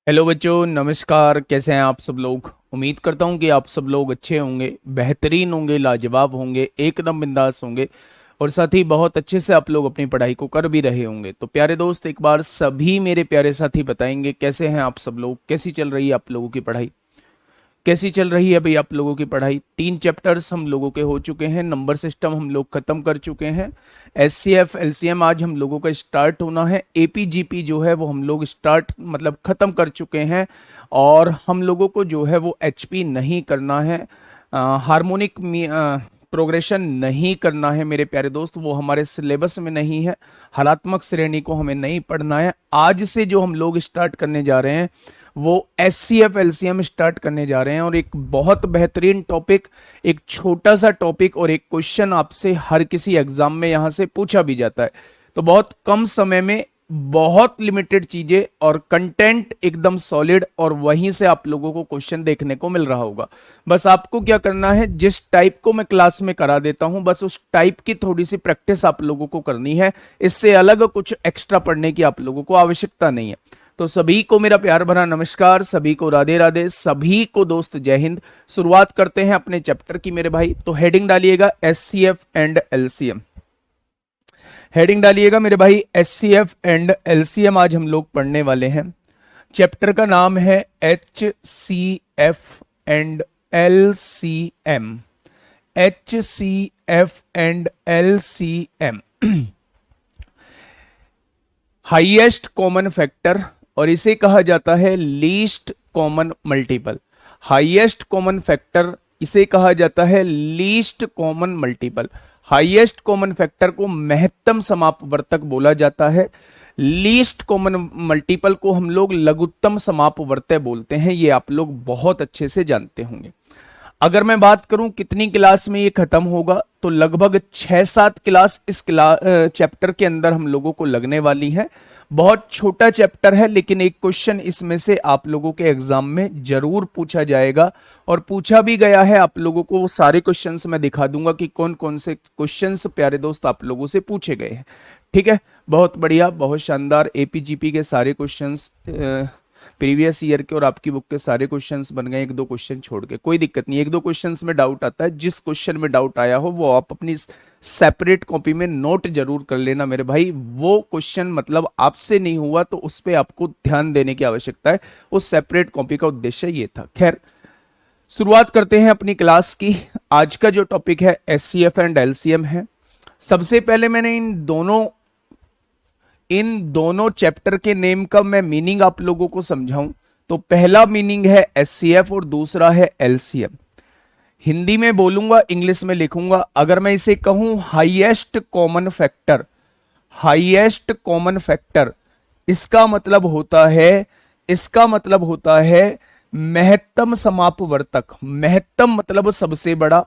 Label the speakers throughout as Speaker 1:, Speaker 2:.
Speaker 1: Hello बच्चों, नमस्कार। कैसे हैं आप सब लोग। उम्मीद करता हूं कि आप सब लोग अच्छे होंगे, बेहतरीन होंगे, लाजवाब होंगे, एकदम बिंदास होंगे और साथ ही बहुत अच्छे से आप लोग अपनी पढ़ाई को कर भी रहे होंगे। तो प्यारे दोस्त, एक बार सभी मेरे प्यारे साथी बताएंगे कैसे हैं आप सब लोग, कैसी चल रही है आप लोगों की पढ़ाई, कैसी चल रही है भाई आप लोगों की पढ़ाई। 3 चैप्टर्स हम लोगों के हो चुके हैं, नंबर सिस्टम हम लोग खत्म कर चुके हैं, एचसीएफ एलसीएम आज हम लोगों का स्टार्ट होना है, एपीजीपी जो है वो हम लोग स्टार्ट मतलब खत्म कर चुके हैं और हम लोगों को जो है वो एचपी नहीं करना है, हार्मोनिक प्रोग्रेशन नहीं करना है मेरे प्यारे दोस्त, वो हमारे सिलेबस में नहीं है। हलात्मक श्रेणी को हमें नहीं पढ़ना है। आज से जो हम लोग स्टार्ट करने जा रहे हैं वो S C F LCM start करने जा रहे हैं और एक बहुत बेहतरीन टॉपिक, एक छोटा सा टॉपिक और एक क्वेश्चन आपसे हर किसी एग्जाम में यहां से पूछा भी जाता है। तो बहुत कम समय में बहुत लिमिटेड चीजें और कंटेंट एकदम सॉलिड और वहीं से आप लोगों को क्वेश्चन देखने को मिल रहा होगा। बस आपको क्या करना है, जिस टाइप को मैं क्लास में करा देता हूं बस उस टाइप की थोड़ी सी प्रैक्टिस आप लोगों को करनी है। इससे अलग कुछ एक्स्ट्रा पढ़ने की आप लोगों को आवश्यकता नहीं है। तो सभी को मेरा प्यार भरा नमस्कार, सभी को राधे राधे, सभी को दोस्त जय हिंद। शुरुआत करते हैं अपने चैप्टर की मेरे भाई। तो हेडिंग डालिएगा S C F and LCM. Heading डालिएगा मेरे भाई S C F and LCM. आज हम लोग पढ़ने वाले हैं। चैप्टर का नाम है H C F and L C M. H C F and L C M, highest common factor और इसे कहा जाता है least common multiple. Highest common factor इसे कहा जाता है least common multiple. Highest common factor को महत्तम समापवर्तक बोला जाता है। लीस्ट कॉमन मल्टीपल को हम लोग लघुत्तम समापवर्तक बोलते हैं। ये आप लोग बहुत अच्छे से जानते होंगे। अगर मैं बात करूं कितनी क्लास में ये खत्म होगा, तो लगभग 6-7 क्लास इस चैप्टर के अंदर हम लोगों को लगने वाली है। बहुत छोटा चैप्टर है लेकिन एक क्वेश्चन इसमें से आप लोगों के एग्जाम में जरूर पूछा जाएगा और पूछा भी गया है। आप लोगों को वो सारे क्वेश्चंस मैं दिखा दूंगा कि कौन कौन से क्वेश्चंस प्यारे दोस्त आप लोगों से पूछे गए हैं। ठीक है, बहुत बढ़िया, बहुत शानदार। एपीजीपी के सारे क्वेश्चंस प्रीवियस ईयर के और आपकी बुक के सारे क्वेश्चंस बन गए, 1-2 क्वेश्चन छोड़ के। कोई दिक्कत नहीं, 1-2 क्वेश्चंस में डाउट आता है, जिस क्वेश्चन में डाउट आया हो वो आप अपनी सेपरेट कॉपी में नोट जरूर कर लेना मेरे भाई। वो क्वेश्चन मतलब आपसे नहीं हुआ तो उस पर आपको ध्यान देने की आवश्यकता है। उस सेपरेट कॉपी का उद्देश्य ये था। खैर, शुरुआत करते हैं अपनी क्लास की। आज का जो टॉपिक है S C F and LCM है। सबसे पहले मैंने इन दोनों चैप्टर के नेम का मैं मीनिंग आप लोगों को समझाऊं तो पहला मीनिंग है एचसीएफ और दूसरा है एलसीएम। हिंदी में बोलूंगा, इंग्लिश में लिखूंगा। अगर मैं इसे कहूं highest common factor, highest common factor, इसका मतलब होता है महत्तम समापवर्तक। महत्तम मतलब सबसे बड़ा।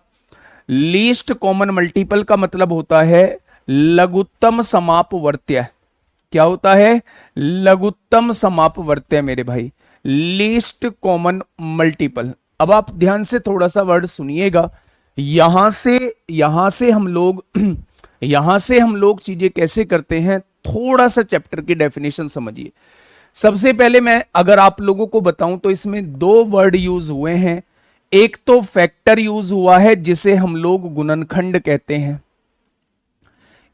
Speaker 1: लीस्ट कॉमन मल्टीपल का मतलब होता है लघुत्तम समापवर्त्य। क्या होता है? लघुत्तम समापवर्त्य मेरे भाई, लीस्ट कॉमन मल्टीपल। अब आप ध्यान से थोड़ा सा वर्ड सुनिएगा। यहां से हम लोग यहां से हम लोग चीजें कैसे करते हैं, थोड़ा सा चैप्टर की डेफिनेशन समझिए। सबसे पहले मैं अगर आप लोगों को बताऊं तो इसमें 2 वर्ड यूज हुए हैं। एक तो फैक्टर यूज हुआ है जिसे हम लोग गुणनखंड कहते हैं।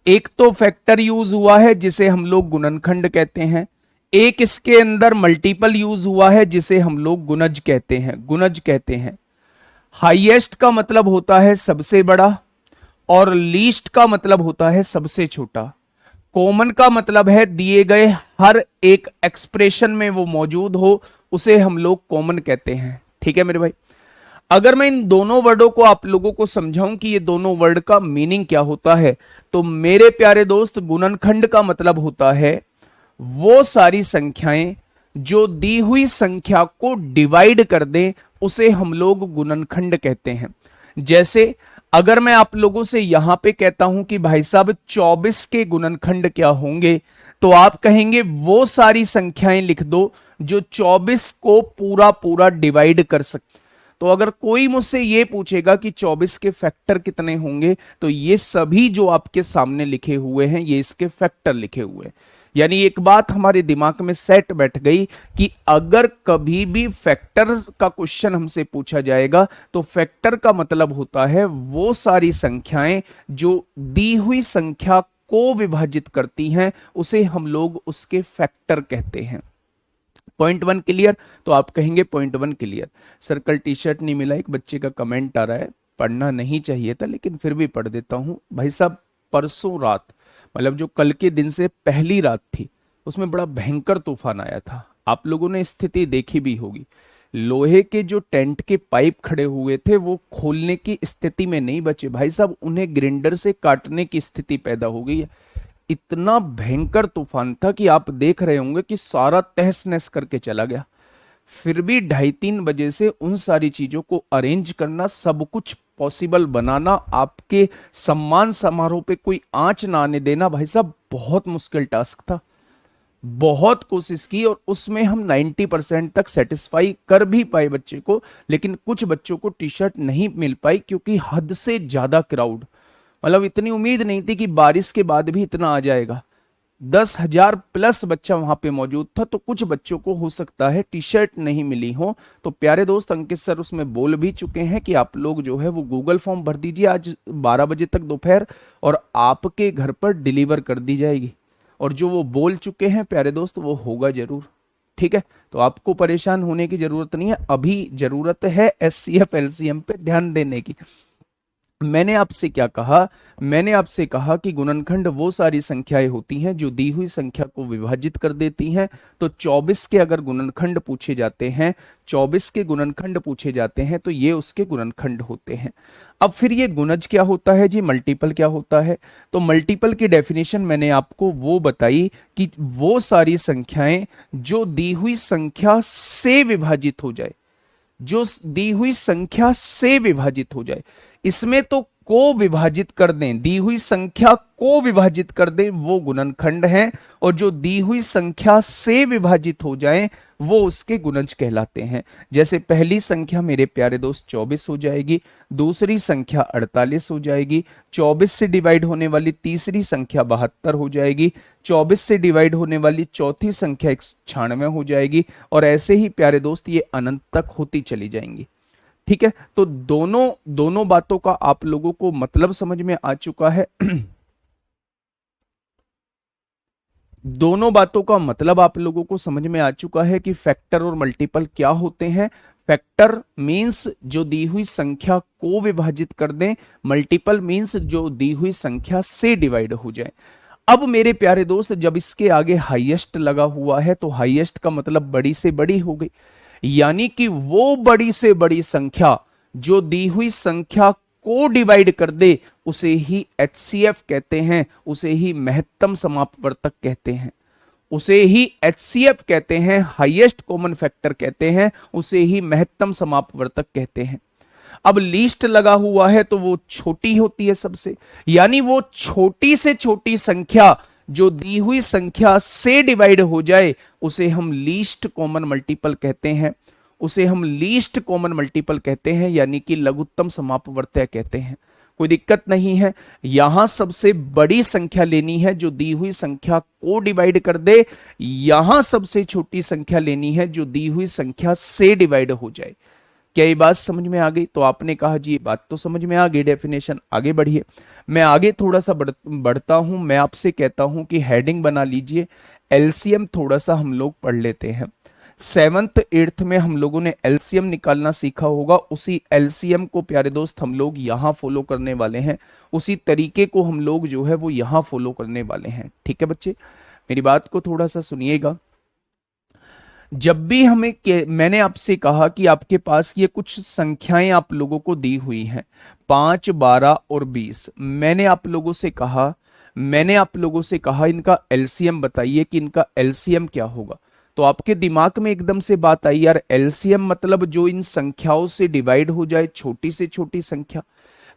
Speaker 1: एक तो फैक्टर यूज हुआ है जिसे हम लोग गुणनखंड कहते हैं। एक इसके अंदर मल्टीपल यूज हुआ है जिसे हम लोग गुणज कहते हैं। हाईएस्ट का मतलब होता है सबसे बड़ा और लीस्ट का मतलब होता है सबसे छोटा। कॉमन का मतलब है दिए गए हर एक एक्सप्रेशन में वो मौजूद हो, उसे हम लोग कॉमन कहते हैं। ठीक है मेरे भाई। अगर मैं इन दोनों वर्डों को आप लोगों को समझाऊं कि ये दोनों वर्ड का मीनिंग क्या होता है, तो मेरे प्यारे दोस्त, गुणनखंड का मतलब होता है वो सारी संख्याएं जो दी हुई संख्या को डिवाइड कर दें, उसे हम लोग गुणनखंड कहते हैं। जैसे अगर मैं आप लोगों से यहां पे कहता हूं कि भाई साहब 24 के गुणनखंड क्या होंगे, तो आप कहेंगे वो सारी संख्याएं लिख दो जो 24 को पूरा पूरा डिवाइड कर सकते। तो अगर कोई मुझसे ये पूछेगा कि 24 के फैक्टर कितने होंगे, तो ये सभी जो आपके सामने लिखे हुए हैं ये इसके फैक्टर लिखे हुए हैं। यानी एक बात हमारे दिमाग में सेट बैठ गई कि अगर कभी भी फैक्टर का क्वेश्चन हमसे पूछा जाएगा तो फैक्टर का मतलब होता है वो सारी संख्याएं जो दी हुई संख्या को विभाजित करती हैं, उसे हम लोग उसके फैक्टर कहते हैं। Point one clear? तो आप कहेंगे पॉइंट वन क्लियर। सर कल टी शर्ट नहीं मिला, एक बच्चे का कमेंट आ रहा है, पढ़ना नहीं चाहिए था लेकिन फिर भी पढ़ देता हूं। भाई साहब परसों रात, मतलब जो कल के दिन से पहली रात थी, उसमें बड़ा भयंकर तूफान आया था। आप लोगों ने स्थिति देखी भी होगी। लोहे के जो टेंट के पाइप खड़े हुए थे वो खोलने की स्थिति में नहीं बचे भाई साहब, उन्हें ग्राइंडर से काटने की स्थिति पैदा हो गई है। इतना भयंकर तूफान था कि आप देख रहे होंगे कि सारा तहस नहस करके चला गया। फिर भी 2:30-3 बजे से उन सारी चीजों को अरेंज करना, सब कुछ पॉसिबल बनाना, आपके सम्मान समारोह पे कोई आंच ना आने देना, भाई साहब बहुत मुश्किल टास्क था। बहुत कोशिश की और उसमें हम 90% तक सेटिस्फाई कर भी पाए बच्चे को, लेकिन कुछ बच्चों को टी शर्ट नहीं मिल पाई क्योंकि हद से ज्यादा क्राउड, मतलब इतनी उम्मीद नहीं थी कि बारिश के बाद भी इतना आ जाएगा। 10,000 प्लस बच्चा वहां पे मौजूद था, तो कुछ बच्चों को हो सकता है टी शर्ट नहीं मिली हो। तो प्यारे दोस्त अंकित सर उसमें बोल भी चुके हैं कि आप लोग जो है वो गूगल फॉर्म भर दीजिए आज 12 बजे तक दोपहर, और आपके घर पर डिलीवर कर दी जाएगी। और जो वो बोल चुके हैं प्यारे दोस्त वो होगा जरूर, ठीक है? तो आपको परेशान होने की जरूरत नहीं है, अभी जरूरत है एचसीएफ एलसीएम पे ध्यान देने की। मैंने आपसे क्या कहा? मैंने आपसे कहा कि गुणनखंड वो सारी संख्याएं होती हैं जो दी हुई संख्या को विभाजित कर देती हैं। तो 24 के अगर गुणनखंड पूछे जाते हैं, 24 के गुणनखंड पूछे जाते हैं तो ये उसके गुणनखंड होते हैं। अब फिर ये गुणज क्या होता है जी, मल्टीपल क्या होता है? तो मल्टीपल की डेफिनेशन मैंने आपको वो बताई कि वो सारी संख्याएं जो दी हुई संख्या से विभाजित हो जाए, जो दी हुई संख्या से विभाजित हो जाए। इसमें तो को विभाजित कर दें, दी हुई संख्या को विभाजित कर दें वो गुणनखंड है, और जो दी हुई संख्या से विभाजित हो जाए वो उसके गुणज कहलाते हैं। जैसे पहली संख्या मेरे प्यारे दोस्त 24 हो जाएगी, दूसरी संख्या 48 हो जाएगी, 24 से डिवाइड होने वाली तीसरी संख्या 72 हो जाएगी, 24 से डिवाइड होने वाली चौथी संख्या 96 हो जाएगी, और ऐसे ही प्यारे दोस्त ये अनंत तक होती चली जाएंगी। ठीक है? तो दोनों बातों का आप लोगों को मतलब समझ में आ चुका है। दोनों बातों का मतलब आप लोगों को समझ में आ चुका है कि फैक्टर और मल्टीपल क्या होते हैं। फैक्टर मींस जो दी हुई संख्या को विभाजित कर दें, मल्टीपल मींस जो दी हुई संख्या से डिवाइड हो जाए। अब मेरे प्यारे दोस्त जब इसके आगे हाईएस्ट लगा हुआ है तो हाईएस्ट का मतलब बड़ी से बड़ी हो गई, यानी कि वो बड़ी से बड़ी संख्या जो दी हुई संख्या को डिवाइड कर दे उसे ही एचसीएफ कहते हैं, उसे ही महत्तम समापवर्तक कहते हैं, उसे ही एचसीएफ कहते हैं, हाईएस्ट कॉमन फैक्टर कहते हैं, उसे ही महत्तम समापवर्तक कहते हैं। अब लीस्ट लगा हुआ है तो वो छोटी होती है सबसे, यानी वो छोटी से छोटी संख्या जो दी हुई संख्या से डिवाइड हो जाए उसे हम लीस्ट कॉमन मल्टीपल कहते हैं, उसे हम लीस्ट कॉमन मल्टीपल कहते हैं, यानी कि लघुत्तम समापवर्तक कहते हैं। कोई दिक्कत नहीं है। यहां सबसे बड़ी संख्या लेनी है जो दी हुई संख्या को डिवाइड कर दे, यहां सबसे छोटी संख्या लेनी है जो दी हुई संख्या से डिवाइड हो जाए। क्या ये बात समझ में आ गई? तो आपने कहा जी ये बात तो समझ में आ गई, डेफिनेशन आगे बढ़िए। मैं आगे थोड़ा सा बढ़ता हूं। मैं आपसे कहता हूं कि हेडिंग बना लीजिए, एलसीएम थोड़ा सा हम लोग पढ़ लेते हैं। 7th 8th में हम लोगों ने एलसीएम निकालना सीखा होगा, उसी एलसीएम को प्यारे दोस्त हम लोग यहां फॉलो करने वाले हैं, उसी तरीके को हम लोग जो है वो यहां फॉलो करने वाले हैं। ठीक है बच्चे, मेरी बात को थोड़ा सा सुनिएगा। जब भी मैंने आपसे कहा कि आपके पास ये कुछ संख्याएं आप लोगों को दी हुई हैं 5, 12 और 20, मैंने आप लोगों से कहा इनका एलसीएम बताइए कि इनका एलसीएम क्या होगा। तो आपके दिमाग में एकदम से बात आई, यार एलसीएम मतलब जो इन संख्याओं से डिवाइड हो जाए छोटी से छोटी संख्या।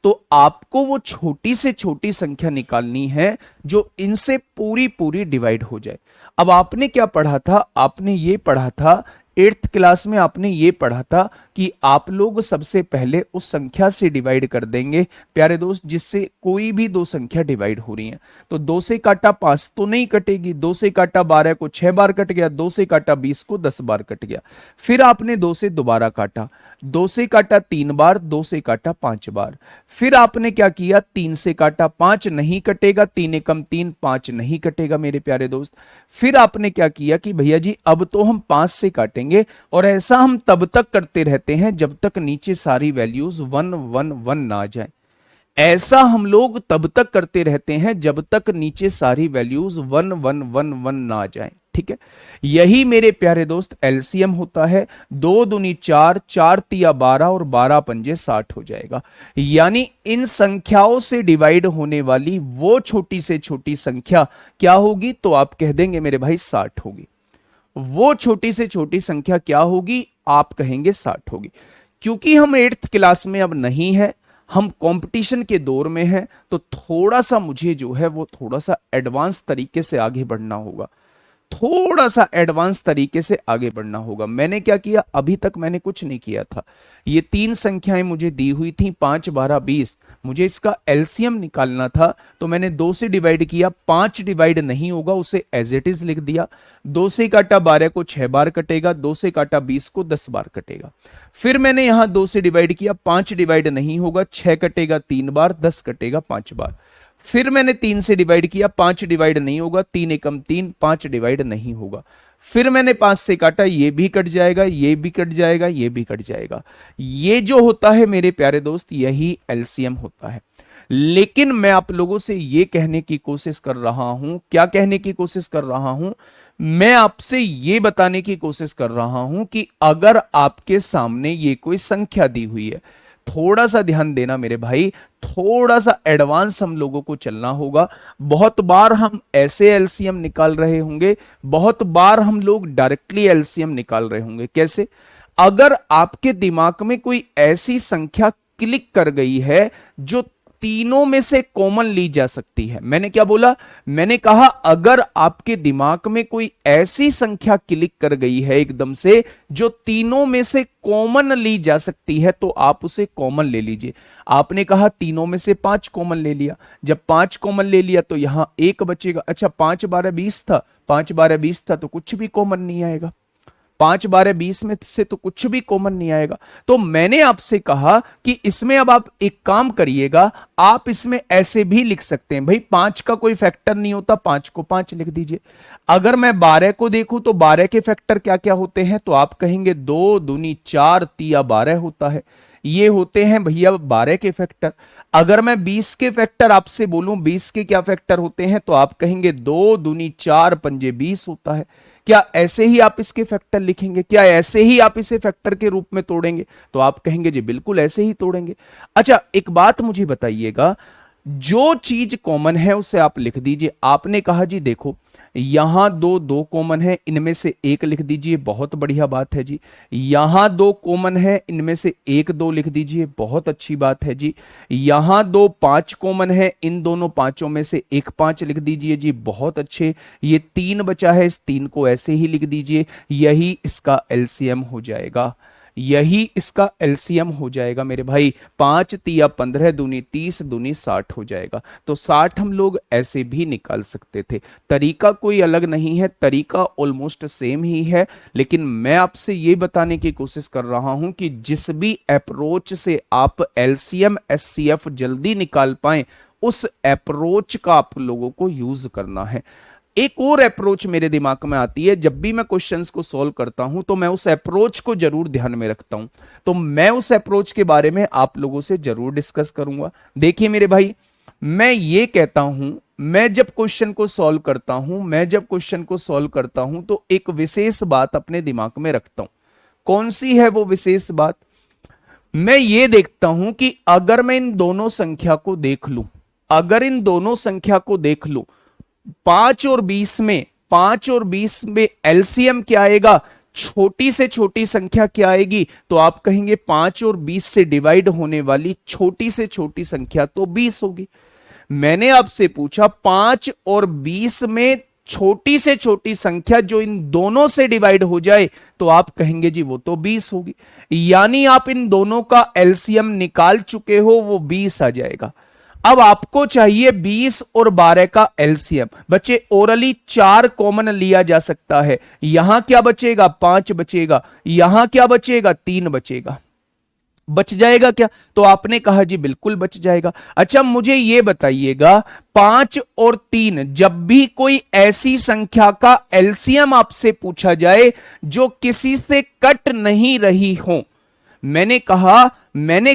Speaker 1: तो आपको वो छोटी से छोटी संख्या निकालनी है जो इनसे पूरी पूरी डिवाइड हो जाए। अब आपने क्या पढ़ा था? आपने ये पढ़ा था 8th क्लास में आपने ये पढ़ा था कि आप लोग सबसे पहले उस संख्या से डिवाइड कर देंगे प्यारे दोस्त जिससे कोई भी दो संख्या डिवाइड हो रही है। तो 2 से काटा 5 तो नहीं कटेगी, 2 से काटा 12 को 6 बार कट गया, 2 से काटा 20 को 10 बार कट गया। फिर आपने 2 से दोबारा काटा, 2 से काटा 3 बार, 2 से काटा 5 बार। फिर आपने क्या किया, 3 से काटा, 5 नहीं कटेगा, 3 एकम 3, 5 नहीं कटेगा मेरे प्यारे दोस्त। फिर आपने क्या किया कि भैया जी अब तो हम 5 से काटेंगे, और ऐसा हम तब तक करते रहते हैं जब तक नीचे सारी वैल्यूज 1 1 1 ना आ जाए। ऐसा हम लोग तब तक करते रहते हैं जब तक नीचे सारी वैल्यूज 1 1 1 1 ना आ जाए। ठीक है, यही मेरे प्यारे दोस्त एलसीएम होता है। 2 दूनी 4, 4 तिया 12 और 12 पंजे 60 हो जाएगा। यानी इन संख्याओं से डिवाइड होने वाली वो छोटी से छोटी संख्या क्या होगी, तो आप कह देंगे मेरे भाई 60 होगी। वो छोटी से छोटी संख्या क्या होगी, आप कहेंगे 60 होगी। क्योंकि हम 8th क्लास में अब नहीं है, हम कंपटीशन के दौर में हैं, तो थोड़ा सा मुझे जो है वो थोड़ा सा एडवांस तरीके से आगे बढ़ना होगा, थोड़ा सा एडवांस तरीके से आगे बढ़ना होगा। मैंने क्या किया, अभी तक मैंने कुछ नहीं किया था। ये 3 संख्याएं मुझे दी हुई थी, 5 12 20, मुझे इसका एलसीएम निकालना था। तो मैंने 2 से डिवाइड किया, 5 डिवाइड नहीं होगा, उसे एज इट इज लिख दिया। 2 से काटा 12 को 6 बार कटेगा, 2 से काटा 20 को 10 बार कटेगा। फिर मैंने यहां 2 से डिवाइड किया, 5 डिवाइड नहीं होगा, 6 कटेगा 3 बार, 10 कटेगा 5 बार। फिर मैंने 3 से डिवाइड किया, 5 डिवाइड नहीं होगा, 3 एकम 3, 5 डिवाइड नहीं होगा। फिर मैंने 5 से काटा, ये भी कट जाएगा, ये भी कट जाएगा, ये भी कट जाएगा। ये जो होता है मेरे प्यारे दोस्त, यही एलसीएम होता है। लेकिन मैं आप लोगों से ये कहने की कोशिश कर रहा हूं, क्या कहने की कोशिश कर रहा हूं, मैं आपसे ये बताने की कोशिश कर रहा हूं कि अगर आपके सामने ये कोई संख्या दी हुई है, थोड़ा सा ध्यान देना मेरे भाई, थोड़ा सा एडवांस हम लोगों को चलना होगा। बहुत बार हम ऐसे एलसीएम निकाल रहे होंगे, बहुत बार हम लोग डायरेक्टली एलसीएम निकाल रहे होंगे। कैसे, अगर आपके दिमाग में कोई ऐसी संख्या क्लिक कर गई है जो तीनों में से कॉमन ली जा सकती है। मैंने क्या बोला, मैंने कहा अगर आपके दिमाग में कोई ऐसी संख्या क्लिक कर गई है एकदम से जो तीनों में से कॉमन ली जा सकती है, तो आप उसे कॉमन ले लीजिए। आपने कहा तीनों में से 5 कॉमन ले लिया, जब 5 कॉमन ले लिया तो यहां 1 बचेगा। अच्छा, 5 12 20 था, 5 12 20 था तो कुछ भी कॉमन नहीं आएगा, 5 12 20 में से तो कुछ भी कॉमन नहीं आएगा। तो मैंने आपसे कहा कि इसमें अब आप एक काम करिएगा, आप इसमें ऐसे भी लिख सकते हैं, भाई 5 का कोई फैक्टर नहीं होता, 5 को 5 लिख दीजिए। अगर मैं 12 को देखूं तो 12 के फैक्टर क्या क्या होते हैं, तो आप कहेंगे 2 दूनी 4 तिया 12 होता है, ये होते हैं भैया 12 के फैक्टर। अगर मैं 20 के फैक्टर आपसे बोलूं 20 के क्या फैक्टर होते हैं, तो आप कहेंगे 2 दूनी 4 पंजे 20 होता है। क्या ऐसे ही आप इसके फैक्टर लिखेंगे, क्या ऐसे ही आप इसे फैक्टर के रूप में तोड़ेंगे, तो आप कहेंगे जी बिल्कुल ऐसे ही तोड़ेंगे। अच्छा, एक बात मुझे बताइएगा, जो चीज कॉमन है उसे आप लिख दीजिए। आपने कहा जी देखो यहां दो कॉमन है, इनमें से एक लिख दीजिए, बहुत बढ़िया बात है जी। यहां 2 कॉमन है, इनमें से 1 2 लिख दीजिए, बहुत अच्छी बात है जी। यहां 2 5 कॉमन है, इन दोनों पांचों में से 1 5 लिख दीजिए जी, बहुत अच्छे। ये 3 बचा है, इस 3 को ऐसे ही लिख दीजिए, यही इसका एलसीएम हो जाएगा, यही इसका एलसीएम हो जाएगा मेरे भाई। 5 तिया 15 दूनी 30 दूनी 60 हो जाएगा। तो 60 हम लोग ऐसे भी निकाल सकते थे, तरीका कोई अलग नहीं है, तरीका ऑलमोस्ट सेम ही है। लेकिन मैं आपसे ये बताने की कोशिश कर रहा हूं कि जिस भी अप्रोच से आप एलसीएम एचसीएफ जल्दी निकाल पाए, उस अप्रोच का आप लोगों को यूज करना है। एक और अप्रोच मेरे दिमाग में आती है, जब भी मैं क्वेश्चंस को सॉल्व करता हूं तो मैं उस अप्रोच को जरूर ध्यान में रखता हूं, तो मैं उस अप्रोच के बारे में आप लोगों से जरूर डिस्कस करूंगा। देखिए मेरे भाई, मैं ये कहता हूं, मैं जब क्वेश्चन को सॉल्व करता हूं तो एक विशेष बात अपने दिमाग में रखता हूं। कौन सी है वो विशेष बात? मैं ये देखता हूं कि अगर मैं इन दोनों संख्या को देख लूं, 5 और 20 में एलसीएम क्या आएगा, छोटी से छोटी संख्या क्या आएगी, तो आप कहेंगे 5 और 20 से डिवाइड होने वाली छोटी से छोटी संख्या तो 20 होगी। मैंने आपसे पूछा 5 और 20 में छोटी से छोटी संख्या जो इन दोनों से डिवाइड हो जाए तो आप कहेंगे जी वो तो 20 होगी। यानी आप इन दोनों का एलसीएम निकाल चुके हो, वो 20 आ जाएगा। अब आपको चाहिए 20 और 12 का एलसीएम। बच्चे ओरली 4 कॉमन लिया जा सकता है। यहां क्या बचेगा? 5 बचेगा। यहां क्या बचेगा? 3 बचेगा। बच जाएगा क्या? तो आपने कहा जी बिल्कुल बच जाएगा। अच्छा मुझे यह बताइएगा, 5 और 3, जब भी कोई ऐसी संख्या का एलसीएम आपसे पूछा जाए जो किसी से कट नहीं रही हो, मैंने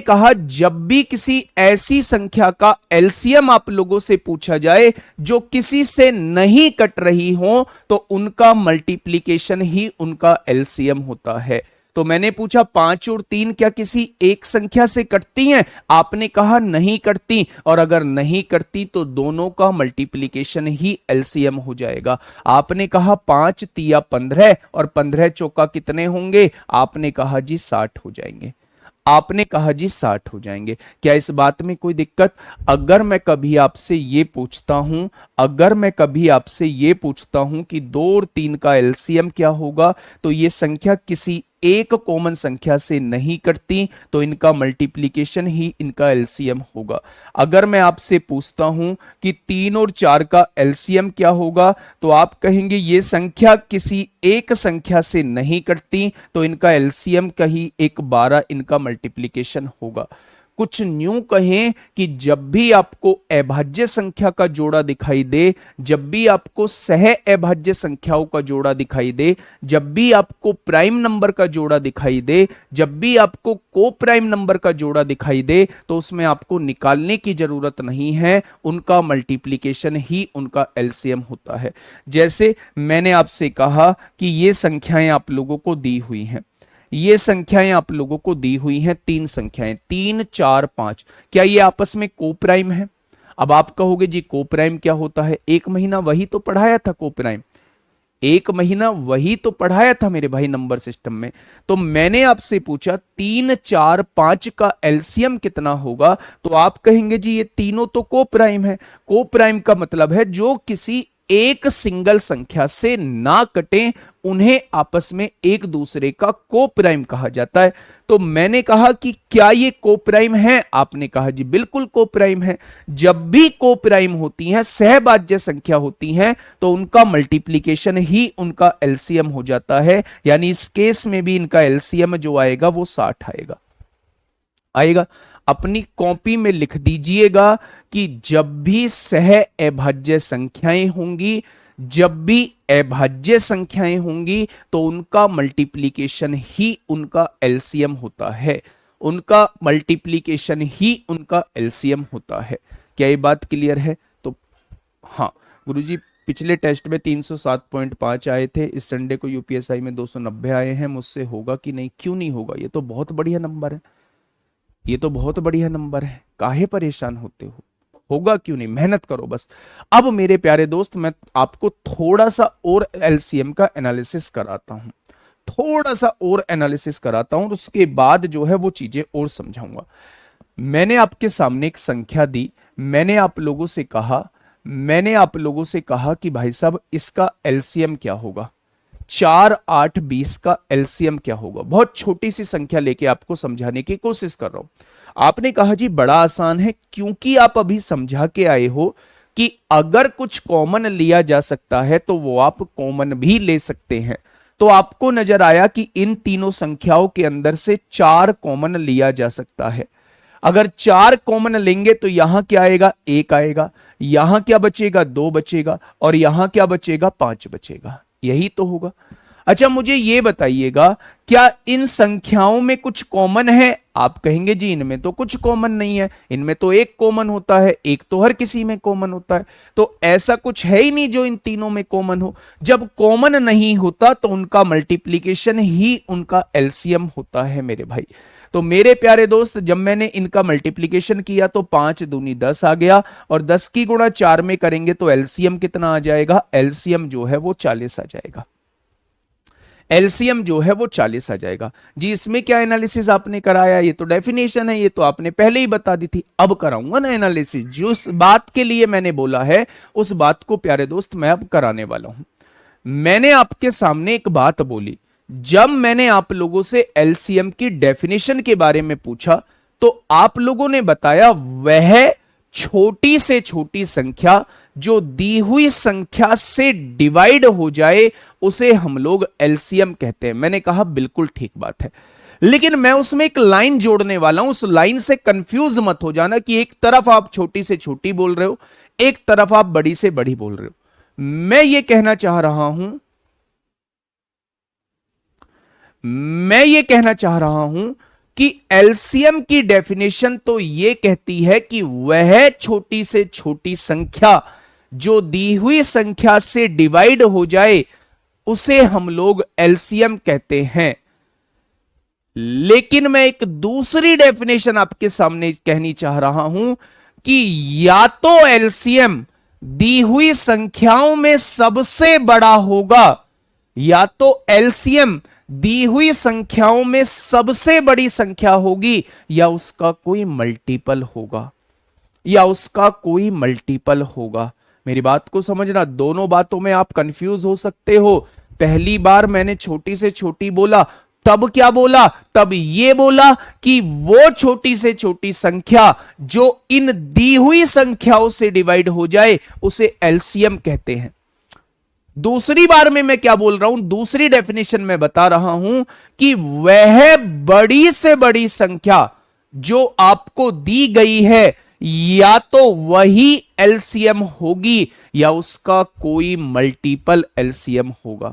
Speaker 1: कहा जब भी किसी ऐसी संख्या का एलसीएम आप लोगों से पूछा जाए जो किसी से नहीं कट रही हो, तो उनका मल्टीप्लिकेशन ही उनका एलसीएम होता है। तो मैंने पूछा 5 और 3 क्या किसी एक संख्या से कटती हैं? आपने कहा नहीं कटती, और अगर नहीं कटती तो दोनों का मल्टीप्लिकेशन ही एलसीएम हो जाएगा। आपने कहा 5 तिया 15 और 15 चौका कितने होंगे? आपने कहा जी 60 हो जाएंगे। आपने कहा जी 60 हो जाएंगे। क्या इस बात में कोई दिक्कत? अगर मैं कभी आपसे ये पूछता हूं, कि 2 और 3 का एलसीएम क्या होगा, तो ये संख्या किसी एक कॉमन संख्या से नहीं कटती, तो इनका मल्टीप्लिकेशन ही इनका एलसीएम होगा। अगर मैं आपसे पूछता हूं कि 3 और 4 का एलसीएम क्या होगा, तो आप कहेंगे ये संख्या किसी एक संख्या से नहीं कटती, तो इनका एलसीएम का ही एक 12 इनका मल्टीप्लिकेशन होगा। कुछ न्यू कहें कि जब भी आपको अभाज्य संख्या का जोड़ा दिखाई दे, जब भी आपको सह अभाज्य संख्याओं का जोड़ा दिखाई दे, जब भी आपको प्राइम नंबर का जोड़ा दिखाई दे, जब भी आपको को प्राइम नंबर का जोड़ा दिखाई दे, तो उसमें आपको निकालने की जरूरत नहीं है, उनका मल्टीप्लिकेशन ही उनका एलसीएम होता है। जैसे मैंने आपसे कहा कि ये संख्याएं आप लोगों को दी हुई हैं, ये संख्याएं आप लोगों को दी हुई हैं, 3 संख्याएं, 3 4 5, क्या ये आपस में को प्राइम है? अब आप कहोगे जी को प्राइम क्या होता है? एक महीना वही तो पढ़ाया था को प्राइम, एक महीना वही तो पढ़ाया था मेरे भाई नंबर सिस्टम में। तो मैंने आपसे पूछा 3 4 5 का एलसीएम कितना होगा, तो आप कहेंगे जी ये तीनों तो को प्राइम है। को प्राइम का मतलब है जो किसी एक सिंगल संख्या से ना कटे, उन्हें आपस में एक दूसरे का को प्राइम कहा जाता है। तो मैंने कहा कि क्या ये को प्राइम है? आपने कहा जी बिल्कुल को प्राइम है। जब भी को प्राइम होती हैं, सहभाज्य संख्या होती हैं, तो उनका मल्टीप्लिकेशन ही उनका एलसीएम हो जाता है। यानी इस केस में भी इनका एलसीएम जो आएगा वो 60 आएगा। अपनी कॉपी में लिख दीजिएगा कि जब भी सह अभाज्य संख्याएं होंगी, जब भी अभाज्य संख्याएं होंगी, तो उनका मल्टीप्लिकेशन ही उनका एलसीएम होता है, उनका मल्टीप्लिकेशन ही उनका एलसीएम होता है। क्या ये बात क्लियर है? तो हाँ गुरुजी, पिछले टेस्ट में 307.5 आए थे, इस संडे को यूपीएसआई में 290 आए हैं। मुझसे होगा कि नहीं? क्यों नहीं होगा? ये तो बहुत बढ़िया नंबर है, ये तो बहुत बढ़िया नंबर है। काहे परेशान होते हो? होगा क्यों नहीं? मेहनत करो बस। अब मेरे प्यारे दोस्त, मैं आपको थोड़ा सा और एलसीएम का एनालिसिस कराता हूं, थोड़ा सा और एनालिसिस कराता हूं, उसके बाद जो है वो चीजें और समझाऊंगा। मैंने आपके सामने एक संख्या दी, मैंने आप लोगों से कहा कि भाई साहब इसका एलसीएम क्या होगा, 4 8 20 का एलसीएम क्या होगा। बहुत छोटी सी संख्या लेके आपको समझाने की कोशिश कर रहा हूं। आपने कहा जी बड़ा आसान है, क्योंकि आप अभी समझा के आए हो कि अगर कुछ कॉमन लिया जा सकता है तो वो आप कॉमन भी ले सकते हैं। तो आपको नजर आया कि इन तीनों संख्याओं के अंदर से 4 कॉमन लिया जा सकता है। अगर 4 कॉमन लेंगे तो यहां क्या आएगा? 1 आएगा। यहां क्या बचेगा? 2 बचेगा। और यहां क्या बचेगा? 5 बचेगा। यही तो होगा। अच्छा मुझे यह बताइएगा, क्या इन संख्याओं में कुछ कॉमन है? आप कहेंगे जी इनमें तो कुछ कॉमन नहीं है, इनमें तो एक कॉमन होता है, एक तो हर किसी में कॉमन होता है। तो ऐसा कुछ है ही नहीं जो इन तीनों में कॉमन हो। जब कॉमन नहीं होता तो उनका मल्टीप्लीकेशन ही उनका एलसीएम होता है मेरे भाई। तो मेरे प्यारे दोस्त, जब मैंने इनका मल्टीप्लीकेशन किया तो 5 दूनी 10 आ गया, और 10 की गुणा 4 में करेंगे तो एलसीएम कितना आ जाएगा? एलसीएम जो है वो 40 आ जाएगा। एलसीएम जो है वो 40 आ जाएगा। जी इसमें क्या एनालिसिस आपने कराया, ये तो डेफिनेशन है, ये तो आपने पहले ही बता दी थी। अब कराऊंगा ना एनालिसिस, जिस बात के लिए मैंने बोला है उस बात को प्यारे दोस्त मैं अब कराने वाला हूं। मैंने आपके सामने एक बात बोली, जब मैंने आप लोगों से एलसीएम की डेफिनेशन के बारे में पूछा तो आप लोगों ने बताया वह छोटी से छोटी संख्या जो दी हुई संख्या से डिवाइड हो जाए उसे हम लोग एलसीएम कहते हैं। मैंने कहा बिल्कुल ठीक बात है, लेकिन मैं उसमें एक लाइन जोड़ने वाला हूं, उस लाइन से कंफ्यूज मत हो जाना कि एक तरफ आप छोटी से छोटी बोल रहे हो, एक तरफ आप बड़ी से बड़ी बोल रहे हो। मैं ये कहना चाह रहा हूं, कि एलसीएम की डेफिनेशन तो यह कहती है कि वह छोटी से छोटी संख्या जो दी हुई संख्या से डिवाइड हो जाए उसे हम लोग एलसीएम कहते हैं। लेकिन मैं एक दूसरी डेफिनेशन आपके सामने कहनी चाह रहा हूं कि या तो एलसीएम दी हुई संख्याओं में सबसे बड़ा होगा, या तो एलसीएम दी हुई संख्याओं में सबसे बड़ी संख्या होगी, या उसका कोई मल्टीपल होगा, मेरी बात को समझना, दोनों बातों में आप कंफ्यूज हो सकते हो। पहली बार मैंने छोटी से छोटी बोला, तब क्या बोला, तब ये बोला कि वो छोटी से छोटी संख्या जो इन दी हुई संख्याओं से डिवाइड हो जाए उसे एलसीएम कहते हैं। दूसरी बार में मैं क्या बोल रहा हूं, दूसरी डेफिनेशन में बता रहा हूं कि वह बड़ी से बड़ी संख्या जो आपको दी गई है या तो वही एलसीएम होगी या उसका कोई मल्टीपल एलसीएम होगा।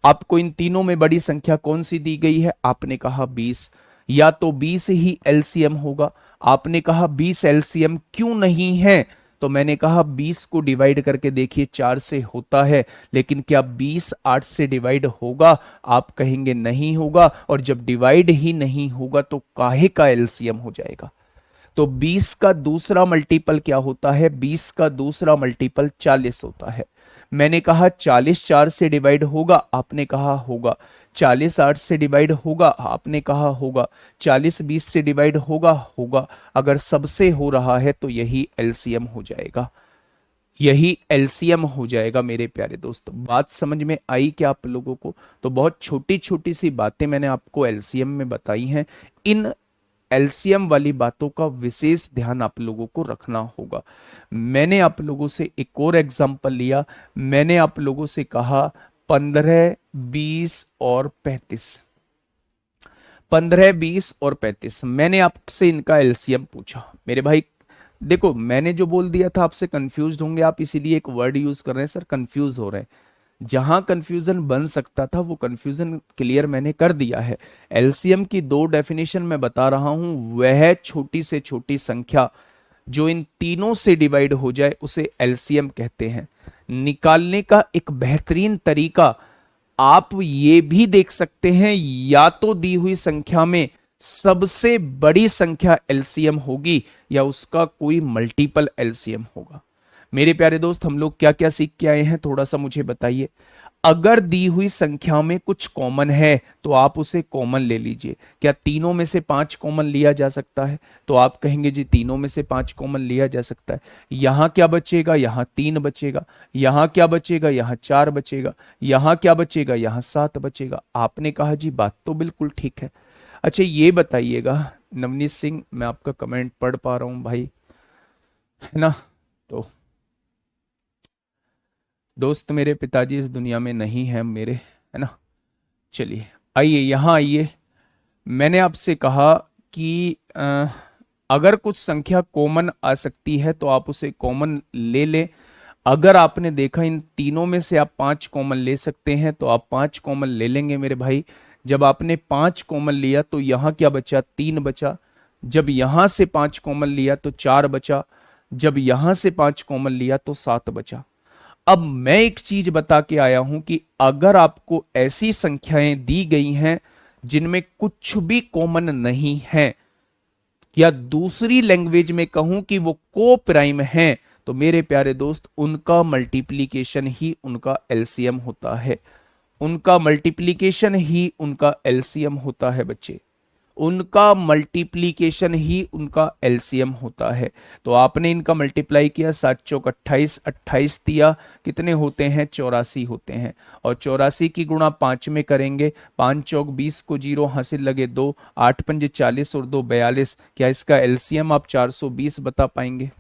Speaker 1: आपको इन तीनों में बड़ी संख्या कौन सी दी गई है, आपने कहा 20, या तो 20 ही एलसीएम होगा। आपने कहा 20 एलसीएम क्यों नहीं है, तो मैंने कहा 20 को डिवाइड करके देखिए 4 से होता है, लेकिन क्या 20 8 से डिवाइड होगा, आप कहेंगे नहीं होगा, और जब डिवाइड ही नहीं होगा तो काहे का एलसीएम हो जाएगा। तो 20 का दूसरा मल्टीपल क्या होता है, 20 का दूसरा मल्टीपल 40 होता है। मैंने कहा 40 4 से डिवाइड होगा, आपने कहा होगा। 40 8 से डिवाइड होगा, आपने कहा होगा। 40 20 से डिवाइड होगा। अगर सबसे हो रहा है तो यही एलसीएम हो जाएगा, मेरे प्यारे दोस्तों। बात समझ में आई क्या आप लोगों को? तो बहुत छोटी छोटी सी बातें मैंने आपको एलसीएम में बताई हैं। इन एलसीएम वाली बातों का विशेष ध्यान आप लोगों को रखना होगा। मैंने आप लोगों से एक और एग्जांपल लिया, मैंने आप लोगों से कहा 15 20 और 35, 15 20 और 35, मैंने आपसे इनका एलसीएम पूछा। मेरे भाई देखो, मैंने जो बोल दिया था आपसे कंफ्यूज होंगे आप, इसीलिए एक वर्ड यूज कर रहे हैं, सर कंफ्यूज हो रहे हैं। जहां कंफ्यूजन बन सकता था वो कंफ्यूजन क्लियर मैंने कर दिया है। एलसीएम की दो डेफिनेशन मैं बता रहा हूं, वह छोटी से छोटी संख्या जो इन तीनों से डिवाइड हो जाए उसे एलसीएम कहते हैं। निकालने का एक बेहतरीन तरीका आप ये भी देख सकते हैं, या तो दी हुई संख्या में सबसे बड़ी संख्या एलसीएम होगी या उसका कोई मल्टीपल एलसीएम होगा। मेरे प्यारे दोस्त, हम लोग क्या क्या सीख के आए हैं, थोड़ा सा मुझे बताइए। अगर दी हुई संख्या में कुछ कॉमन है तो आप उसे कॉमन ले लीजिए। क्या तीनों में से 5 कॉमन लिया जा सकता है, तो आप कहेंगे जी तीनों में से 5 कॉमन लिया जा सकता है। यहां क्या बचेगा, यहां 3 बचेगा। यहां क्या बचेगा, यहां 4 बचेगा। यहां क्या बचेगा, यहां 7 बचेगा। आपने कहा जी बात तो बिल्कुल ठीक है। अच्छा ये बताइएगा, नवनीत सिंह, मैं आपका कमेंट पढ़ पा रहा हूं भाई, है ना? तो दोस्त मेरे पिताजी इस दुनिया में नहीं है मेरे, है ना? चलिए आइए यहां आइए। मैंने आपसे कहा कि अगर कुछ संख्या कॉमन आ सकती है तो आप उसे कॉमन ले लें। अगर आपने देखा इन तीनों में से आप 5 कॉमन ले सकते हैं तो आप 5 कॉमन ले लेंगे मेरे भाई। जब आपने 5 कॉमन लिया तो यहां क्या बचा, 3 बचा। जब यहां से 5 कॉमन लिया तो 4 बचा। जब यहां से 5 कॉमन लिया तो 7 बचा। अब मैं एक चीज बता के आया हूं कि अगर आपको ऐसी संख्याएं दी गई हैं जिनमें कुछ भी कॉमन नहीं है, या दूसरी लैंग्वेज में कहूं कि वो को प्राइम है, तो मेरे प्यारे दोस्त उनका मल्टीप्लीकेशन ही उनका एलसीएम होता है। उनका मल्टीप्लीकेशन ही उनका एलसीएम होता है बच्चे, उनका मल्टीप्लीकेशन ही उनका एलसीएम होता है। तो आपने इनका मल्टीप्लाई किया, 7 चौक 28, 28 दिया, कितने होते हैं 84 होते हैं। और 84 की गुणा 5 में करेंगे, 5 चौक 20 को 0 हासिल लगे 2, 8 पंजे 40 और 2 42। क्या इसका एलसीएम आप 420 बता पाएंगे?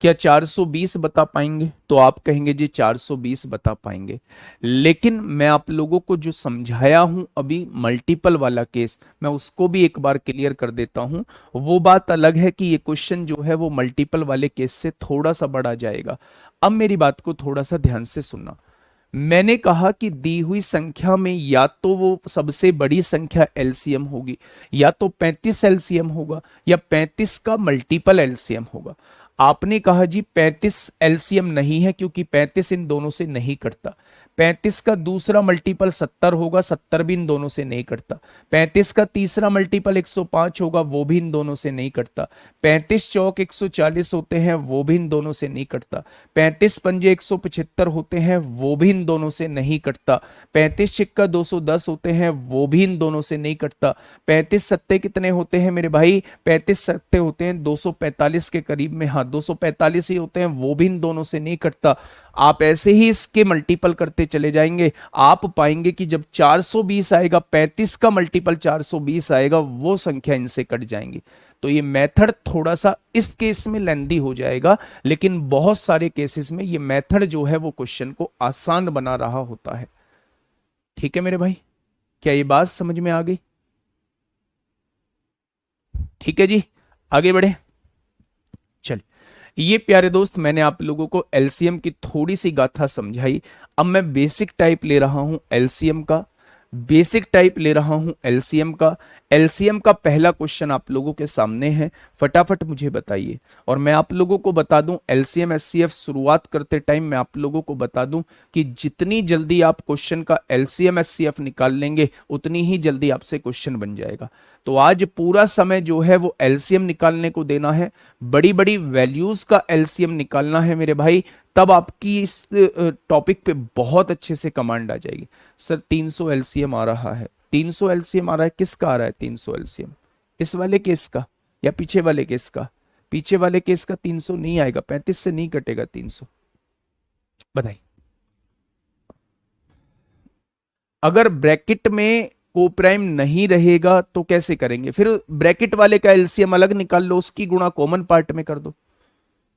Speaker 1: क्या 420 बता पाएंगे? तो आप कहेंगे जी 420 बता पाएंगे। लेकिन मैं आप लोगों को जो समझाया हूं अभी मल्टीपल वाला केस, मैं उसको भी एक बार क्लियर कर देता हूं। वो बात अलग है कि ये क्वेश्चन जो है वो मल्टीपल वाले केस से थोड़ा सा बड़ा जाएगा। अब मेरी बात को थोड़ा सा ध्यान से सुनना। मैंने कहा कि दी हुई संख्या में या तो वो सबसे बड़ी संख्या एलसीएम होगी, या तो 35 एलसीएम होगा, या 35 का मल्टीपल एलसीएम होगा। आपने कहा जी 35 एलसीएम नहीं है क्योंकि 35 इन दोनों से नहीं कटता। 35 का दूसरा मल्टीपल 70 होगा, 70 भी इन दोनों से नहीं कटता। 35 का तीसरा मल्टीपल 105 होगा, वो भी इन दोनों से नहीं कटता। 35 चौक 140 होते हैं, वो भी इन दोनों से नहीं कटता। 35 पंजे 175 होते हैं, वो भी इन दोनों से नहीं कटता। 35 छिक्का 210 होते हैं, वो भी इन दोनों से नहीं कटता। 35 सत्ते कितने होते हैं मेरे भाई? 35 सत्ते होते हैं 245 के करीब में, हाँ 245 ही होते हैं, वो भी इन दोनों से नहीं कटता। आप ऐसे ही इसके मल्टीपल करते चले जाएंगे, आप पाएंगे कि जब 420 आएगा, 35 का मल्टीपल 420 आएगा, वो संख्या इनसे कट जाएंगी। तो ये मेथड थोड़ा सा इस केस में लेंदी हो जाएगा, लेकिन बहुत सारे केसेस में ये मेथड जो है वो क्वेश्चन को आसान बना रहा होता है। ठीक है मेरे भाई, क्या ये बात समझ में आ गई? ठीक है जी, आगे बढ़े। चलिए, ये प्यारे दोस्त मैंने आप लोगों को एलसीएम की थोड़ी सी गाथा समझाई। अब मैं बेसिक टाइप ले रहा हूं एलसीएम का, बेसिक टाइप ले रहा हूं एलसीएम का। एलसीएम का पहला क्वेश्चन आप लोगों के सामने है, फटाफट मुझे बताइए। और मैं आप लोगों को बता दूं एलसीएम एचसीएफ शुरुआत करते टाइम मैं आप लोगों को बता दूं कि जितनी जल्दी आप क्वेश्चन का एलसीएम एचसीएफ निकाल लेंगे उतनी ही जल्दी आपसे क्वेश्चन बन जाएगा। तो आज पूरा समय जो है वो एलसीएम निकालने को देना है, बड़ी बड़ी वैल्यूज का एलसीएम निकालना है मेरे भाई, तब आपकी इस टॉपिक पे बहुत अच्छे से कमांड आ जाएगी। सर 300 एलसीएम आ रहा है, 300 एलसीएम आ रहा है, किसका आ रहा है 300 एलसीएम? इस वाले केस का या पीछे वाले केस का? पीछे वाले केस का 300 नहीं आएगा, 35 से नहीं कटेगा 300। बताइए, अगर ब्रैकेट में को प्राइम नहीं रहेगा तो कैसे करेंगे? फिर ब्रैकेट वाले का एलसीएम अलग निकाल लो, उसकी गुणा कॉमन पार्ट में कर दो।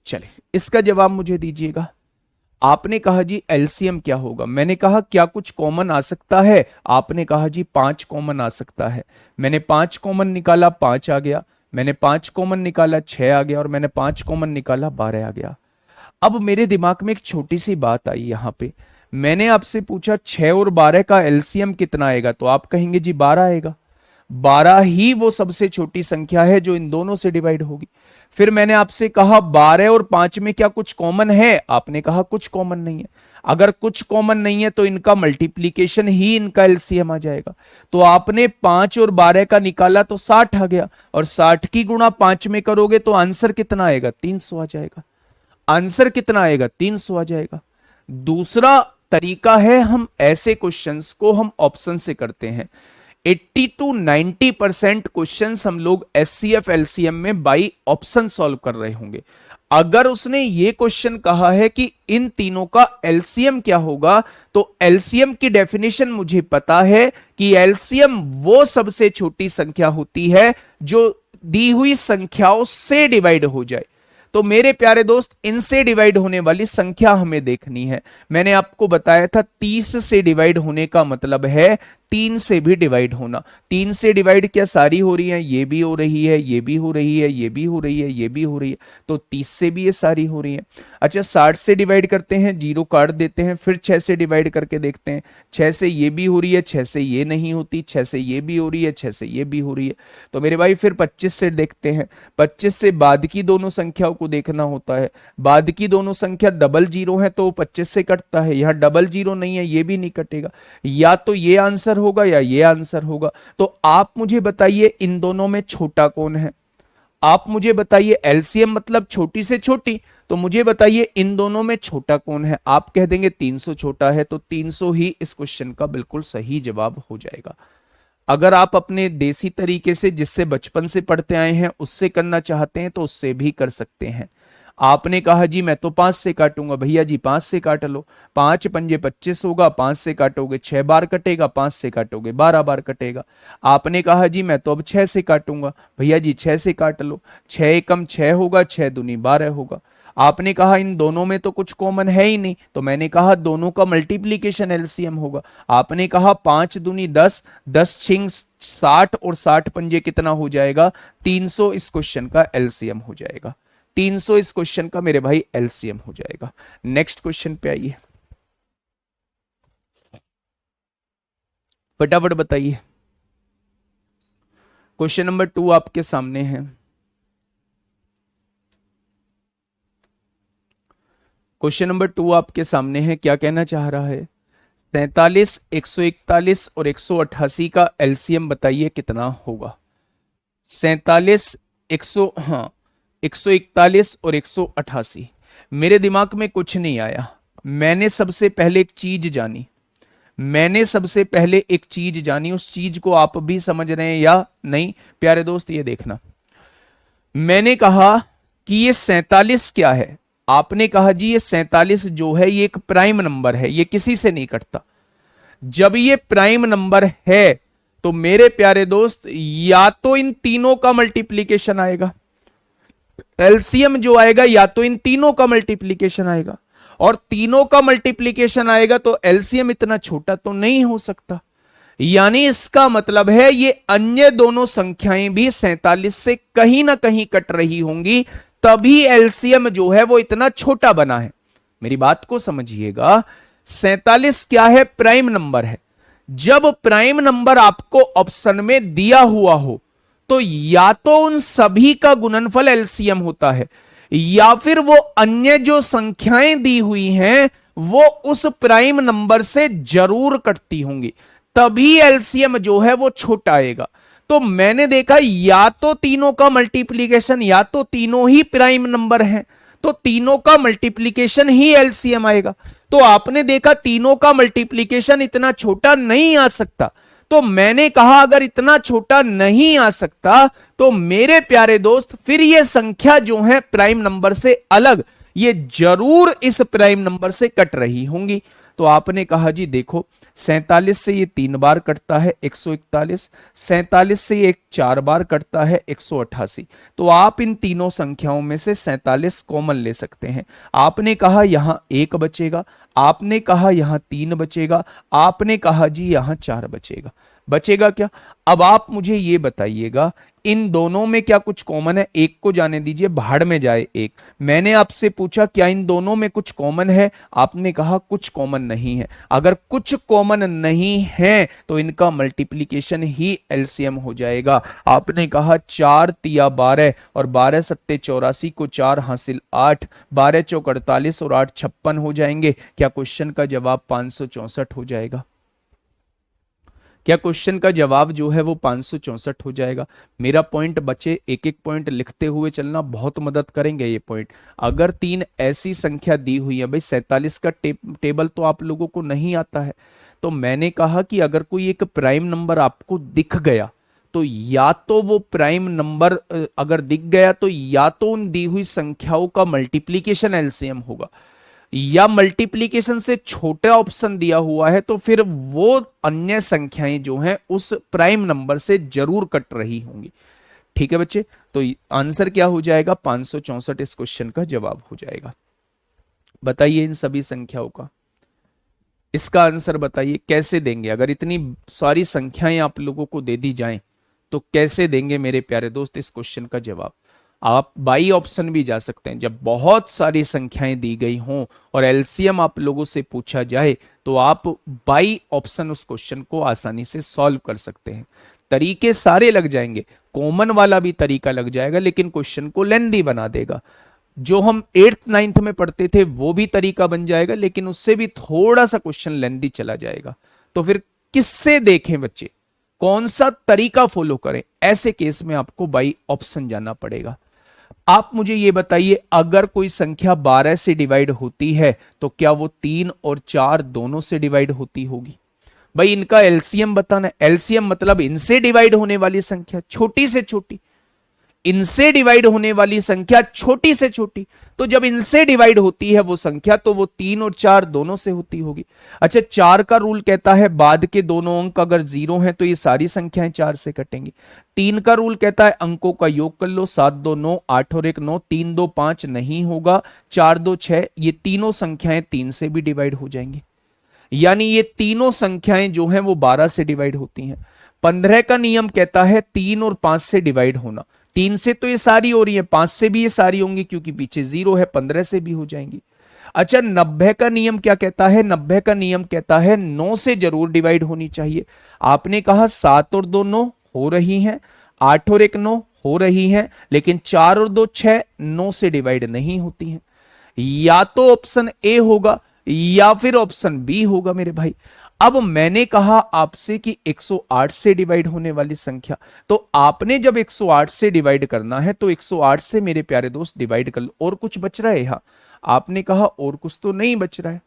Speaker 1: चले, इसका जवाब मुझे दीजिएगा। आपने कहा जी एलसीएम क्या होगा, मैंने कहा क्या कुछ कॉमन आ सकता है? आपने कहा जी 5 कॉमन आ सकता है। मैंने 5 कॉमन निकाला, 5 आ गया। मैंने 5 कॉमन निकाला, 6 आ गया। और मैंने 5 कॉमन निकाला, 12 आ गया। अब मेरे दिमाग में एक छोटी सी बात आई यहां पे। मैंने आपसे पूछा 6 और 12 का एलसीएम कितना आएगा, तो आप कहेंगे जी 12 आएगा। 12 ही वो सबसे छोटी संख्या है जो इन दोनों से डिवाइड होगी। फिर मैंने आपसे कहा 12 और 5 में क्या कुछ कॉमन है? आपने कहा कुछ कॉमन नहीं है। अगर कुछ कॉमन नहीं है तो इनका मल्टीप्लीकेशन ही इनका एलसीएम आ जाएगा। तो आपने 5 और 12 का निकाला तो 60 आ गया, और 60 की गुणा 5 में करोगे तो आंसर कितना आएगा? 300 आ जाएगा। आंसर कितना आएगा? 300 आ जाएगा। दूसरा तरीका है, हम ऐसे क्वेश्चंस को हम ऑप्शन से करते हैं। 80 to 90% क्वेश्चन हम लोग एचसीएफ एलसीएम में बाई ऑप्शन सॉल्व कर रहे होंगे। अगर उसने ये क्वेश्चन कहा है कि इन तीनों का एलसीएम क्या होगा, तो एलसीएम की डेफिनेशन मुझे पता है कि एलसीएम वो सबसे छोटी संख्या होती है जो दी हुई संख्याओं से डिवाइड हो जाए। तो मेरे प्यारे दोस्त, इनसे डिवाइड होने वाली संख्या हमें देखनी है। मैंने आपको बताया था 30 से डिवाइड होने का मतलब है 3 से भी डिवाइड होना। 3 से डिवाइड क्या सारी हो रही है? ये भी हो रही है, ये भी हो रही है, ये भी हो रही है, ये भी हो रही है। तो 30 से भी ये सारी हो रही है। अच्छा, 60 से डिवाइड करते हैं, 0 काट देते हैं, फिर 6 से डिवाइड करके देखते हैं। 6 से ये भी हो रही है, 6 से ये नहीं होती, 6 से ये भी हो रही है, 6 से ये भी हो रही है। तो मेरे भाई फिर 25 से देखते हैं। 25 से बाद की दोनों संख्याओं को देखना होता है। बाद की दोनों संख्या डबल जीरो है तो 25 से कटता है। यहां डबल जीरो नहीं है, ये भी नहीं कटेगा। या तो ये आंसर होगा या ये आंसर होगा। तो आप मुझे बताइए इन दोनों में छोटा कौन है? आप मुझे बताइए। एलसीएम मतलब छोटी से छोटी, तो मुझे बताइए इन दोनों में छोटा कौन है? आप कह देंगे 300 छोटा है, तो 300 ही इस क्वेश्चन का बिल्कुल सही जवाब हो जाएगा। अगर आप अपने देसी तरीके से जिससे बचपन से पढ़ते आए हैं उससे करना चाहते हैं तो उससे भी कर सकते हैं। आपने कहा जी मैं तो 5 से काटूंगा, भैया जी 5 से काट लो, 5 पंजे 25 होगा, 5 से काटोगे 6 बार कटेगा, 5 से काटोगे 12 बार कटेगा। आपने कहा जी मैं तो अब 6 से काटूंगा, भैया जी 6 से काट लो, 6 एकम 6 होगा, 6 दूनी 12 होगा। आपने कहा इन दोनों में तो कुछ कॉमन है ही नहीं, तो मैंने कहा दोनों का मल्टीप्लीकेशन एलसीएम होगा। आपने कहा 5 दूनी 10, 10 छिंग 60 और 60 पंजे कितना हो जाएगा? 300 इस क्वेश्चन का एलसीएम हो जाएगा। 300 इस क्वेश्चन का मेरे भाई एलसीएम हो जाएगा। नेक्स्ट क्वेश्चन पे आइए, फटाफट बताइए। क्वेश्चन नंबर 2 आपके सामने है। क्वेश्चन नंबर 2 आपके सामने है, क्या कहना चाह रहा है? 47, 141 और 188 का एलसीएम बताइए कितना होगा? 47, 141 और 188। मेरे दिमाग में कुछ नहीं आया, मैंने सबसे पहले एक चीज जानी, उस चीज को आप भी समझ रहे हैं या नहीं प्यारे दोस्त? ये देखना, मैंने कहा कि ये 47 क्या है? आपने कहा जी ये 47 जो है ये एक प्राइम नंबर है, ये किसी से नहीं कटता। जब ये प्राइम नंबर है तो मेरे प्यारे दोस्त या तो इन तीनों का मल्टीप्लीकेशन आएगा, एलसीएम जो आएगा या तो इन तीनों का मल्टीप्लीकेशन आएगा, और तीनों का मल्टीप्लीकेशन आएगा तो एलसीएम इतना छोटा तो नहीं हो सकता। यानी इसका मतलब है ये अन्य दोनों संख्याएं भी 47 से कहीं ना कहीं कट रही होंगी, तभी एलसीएम जो है वो इतना छोटा बना है। मेरी बात को समझिएगा, 47 क्या है? प्राइम नंबर है। जब प्राइम नंबर आपको ऑप्शन में दिया हुआ हो तो या तो उन सभी का गुणनफल एलसीएम होता है, या फिर वो अन्य जो संख्याएं दी हुई हैं वो उस प्राइम नंबर से जरूर कटती होंगी, तभी एलसीएम जो है वो छोटा आएगा। तो मैंने देखा या तो तीनों का मल्टीप्लीकेशन, या तो तीनों ही प्राइम नंबर हैं, तो तीनों का मल्टीप्लीकेशन ही एलसीएम आएगा। तो आपने देखा तीनों का मल्टीप्लीकेशन इतना छोटा नहीं आ सकता, तो मैंने कहा अगर इतना छोटा नहीं आ सकता तो मेरे प्यारे दोस्त फिर ये संख्या जो है प्राइम नंबर से अलग, ये जरूर इस प्राइम नंबर से कट रही होंगी। तो आपने कहा जी देखो 47 से ये 3 बार कटता है 141, 47 से ये 4 बार कटता है 188। तो आप इन तीनों संख्याओं में से 47 कॉमन ले सकते हैं। आपने कहा यहां 1 बचेगा, आपने कहा यहां 3 बचेगा, आपने कहा जी यहां 4 बचेगा। बचेगा क्या? अब आप मुझे ये बताइएगा इन दोनों में क्या कुछ कॉमन है? एक को जाने दीजिए, भाड़ में जाए एक। मैंने आपसे पूछा क्या इन दोनों में कुछ कॉमन है? आपने कहा कुछ कॉमन नहीं है। अगर कुछ कॉमन नहीं है तो इनका मल्टीप्लीकेशन ही एलसीएम हो जाएगा। आपने कहा 4 तिया 12 और 12 सत्ते 84 को 4 हासिल 8, 12 चौक 48 और 8 56 हो जाएंगे। क्या क्वेश्चन का जवाब 564 हो जाएगा? क्या क्वेश्चन का जवाब जो है वो 564 हो जाएगा? मेरा पॉइंट बचे, एक एक पॉइंट लिखते हुए चलना, बहुत मदद करेंगे ये पॉइंट। अगर 3 ऐसी संख्या दी हुई है, भाई 47 का टेबल तो आप लोगों को नहीं आता है, तो मैंने कहा कि अगर कोई एक प्राइम नंबर आपको दिख गया तो या तो वो प्राइम नंबर अगर दिख गया तो या तो उन दी हुई संख्याओं का मल्टीप्लीकेशन एलसीएम होगा, या मल्टीप्लीकेशन से छोटा ऑप्शन दिया हुआ है तो फिर वो अन्य संख्याएं जो हैं उस प्राइम नंबर से जरूर कट रही होंगी। ठीक है बच्चे, तो आंसर क्या हो जाएगा? 564 इस क्वेश्चन का जवाब हो जाएगा। बताइए इन सभी संख्याओं का इसका आंसर बताइए, कैसे देंगे? अगर इतनी सारी संख्याएं आप लोगों को दे दी जाएं तो कैसे देंगे मेरे प्यारे दोस्त इस क्वेश्चन का जवाब? आप बाई ऑप्शन भी जा सकते हैं। जब बहुत सारी संख्याएं दी गई हों और एलसीएम आप लोगों से पूछा जाए तो आप बाई ऑप्शन उस क्वेश्चन को आसानी से सॉल्व कर सकते हैं। तरीके सारे लग जाएंगे, कॉमन वाला भी तरीका लग जाएगा, लेकिन क्वेश्चन को लेंदी बना देगा। जो हम 8th 9th में पढ़ते थे वो भी तरीका बन जाएगा, लेकिन उससे भी थोड़ा सा क्वेश्चन लेंदी चला जाएगा। तो फिर किससे देखें बच्चे, कौन सा तरीका फॉलो करें? ऐसे केस में आपको बाई ऑप्शन जाना पड़ेगा। आप मुझे ये बताइए, अगर कोई संख्या 12 से डिवाइड होती है तो क्या वो 3 और 4 दोनों से डिवाइड होती होगी? भाई इनका एलसीएम बताना है। एलसीएम मतलब इनसे डिवाइड होने वाली संख्या छोटी से छोटी, इनसे डिवाइड होने वाली संख्या छोटी से छोटी। तो जब इनसे डिवाइड होती है वो संख्या, तो वो 3 और 4 दोनों से होती होगी। अच्छा, 4 का रूल कहता है बाद के दोनों अंक अगर 0 हैं तो ये सारी संख्याएं 4 से कटेंगी। 3 का रूल कहता है अंकों का योग कर लो, 7 2 9, 8 और 1 9, 3 2 5 नहीं होगा, 4 2 6, ये तीनों संख्याएं 3 से भी डिवाइड हो जाएंगी। यानी ये तीनों संख्याएं जो हैं वो 12 से डिवाइड होती हैं। 15 का नियम कहता है 3 और 5 से डिवाइड होना। 3 से तो ये सारी हो रही है, 5 से भी ये सारी होंगी क्योंकि पीछे 0 है, 15 से भी हो जाएंगी। अच्छा, 90 का नियम क्या कहता है? 90 का नियम कहता है 9 से जरूर डिवाइड होनी चाहिए। आपने कहा 7 और 2 9 हो रही हैं, 8 और 1 9 हो रही हैं, लेकिन 4 और 2 6 9 से डिवाइड नहीं होती हैं। या तो ऑप्शन ए होगा या फिर ऑप्शन बी होगा मेरे भाई। अब मैंने कहा आपसे कि 108 से डिवाइड होने वाली संख्या, तो आपने जब 108 से डिवाइड करना है तो 108 से मेरे प्यारे दोस्त डिवाइड कर लो। और कुछ बच रहा है यहां? आपने कहा और कुछ तो नहीं बच रहा है,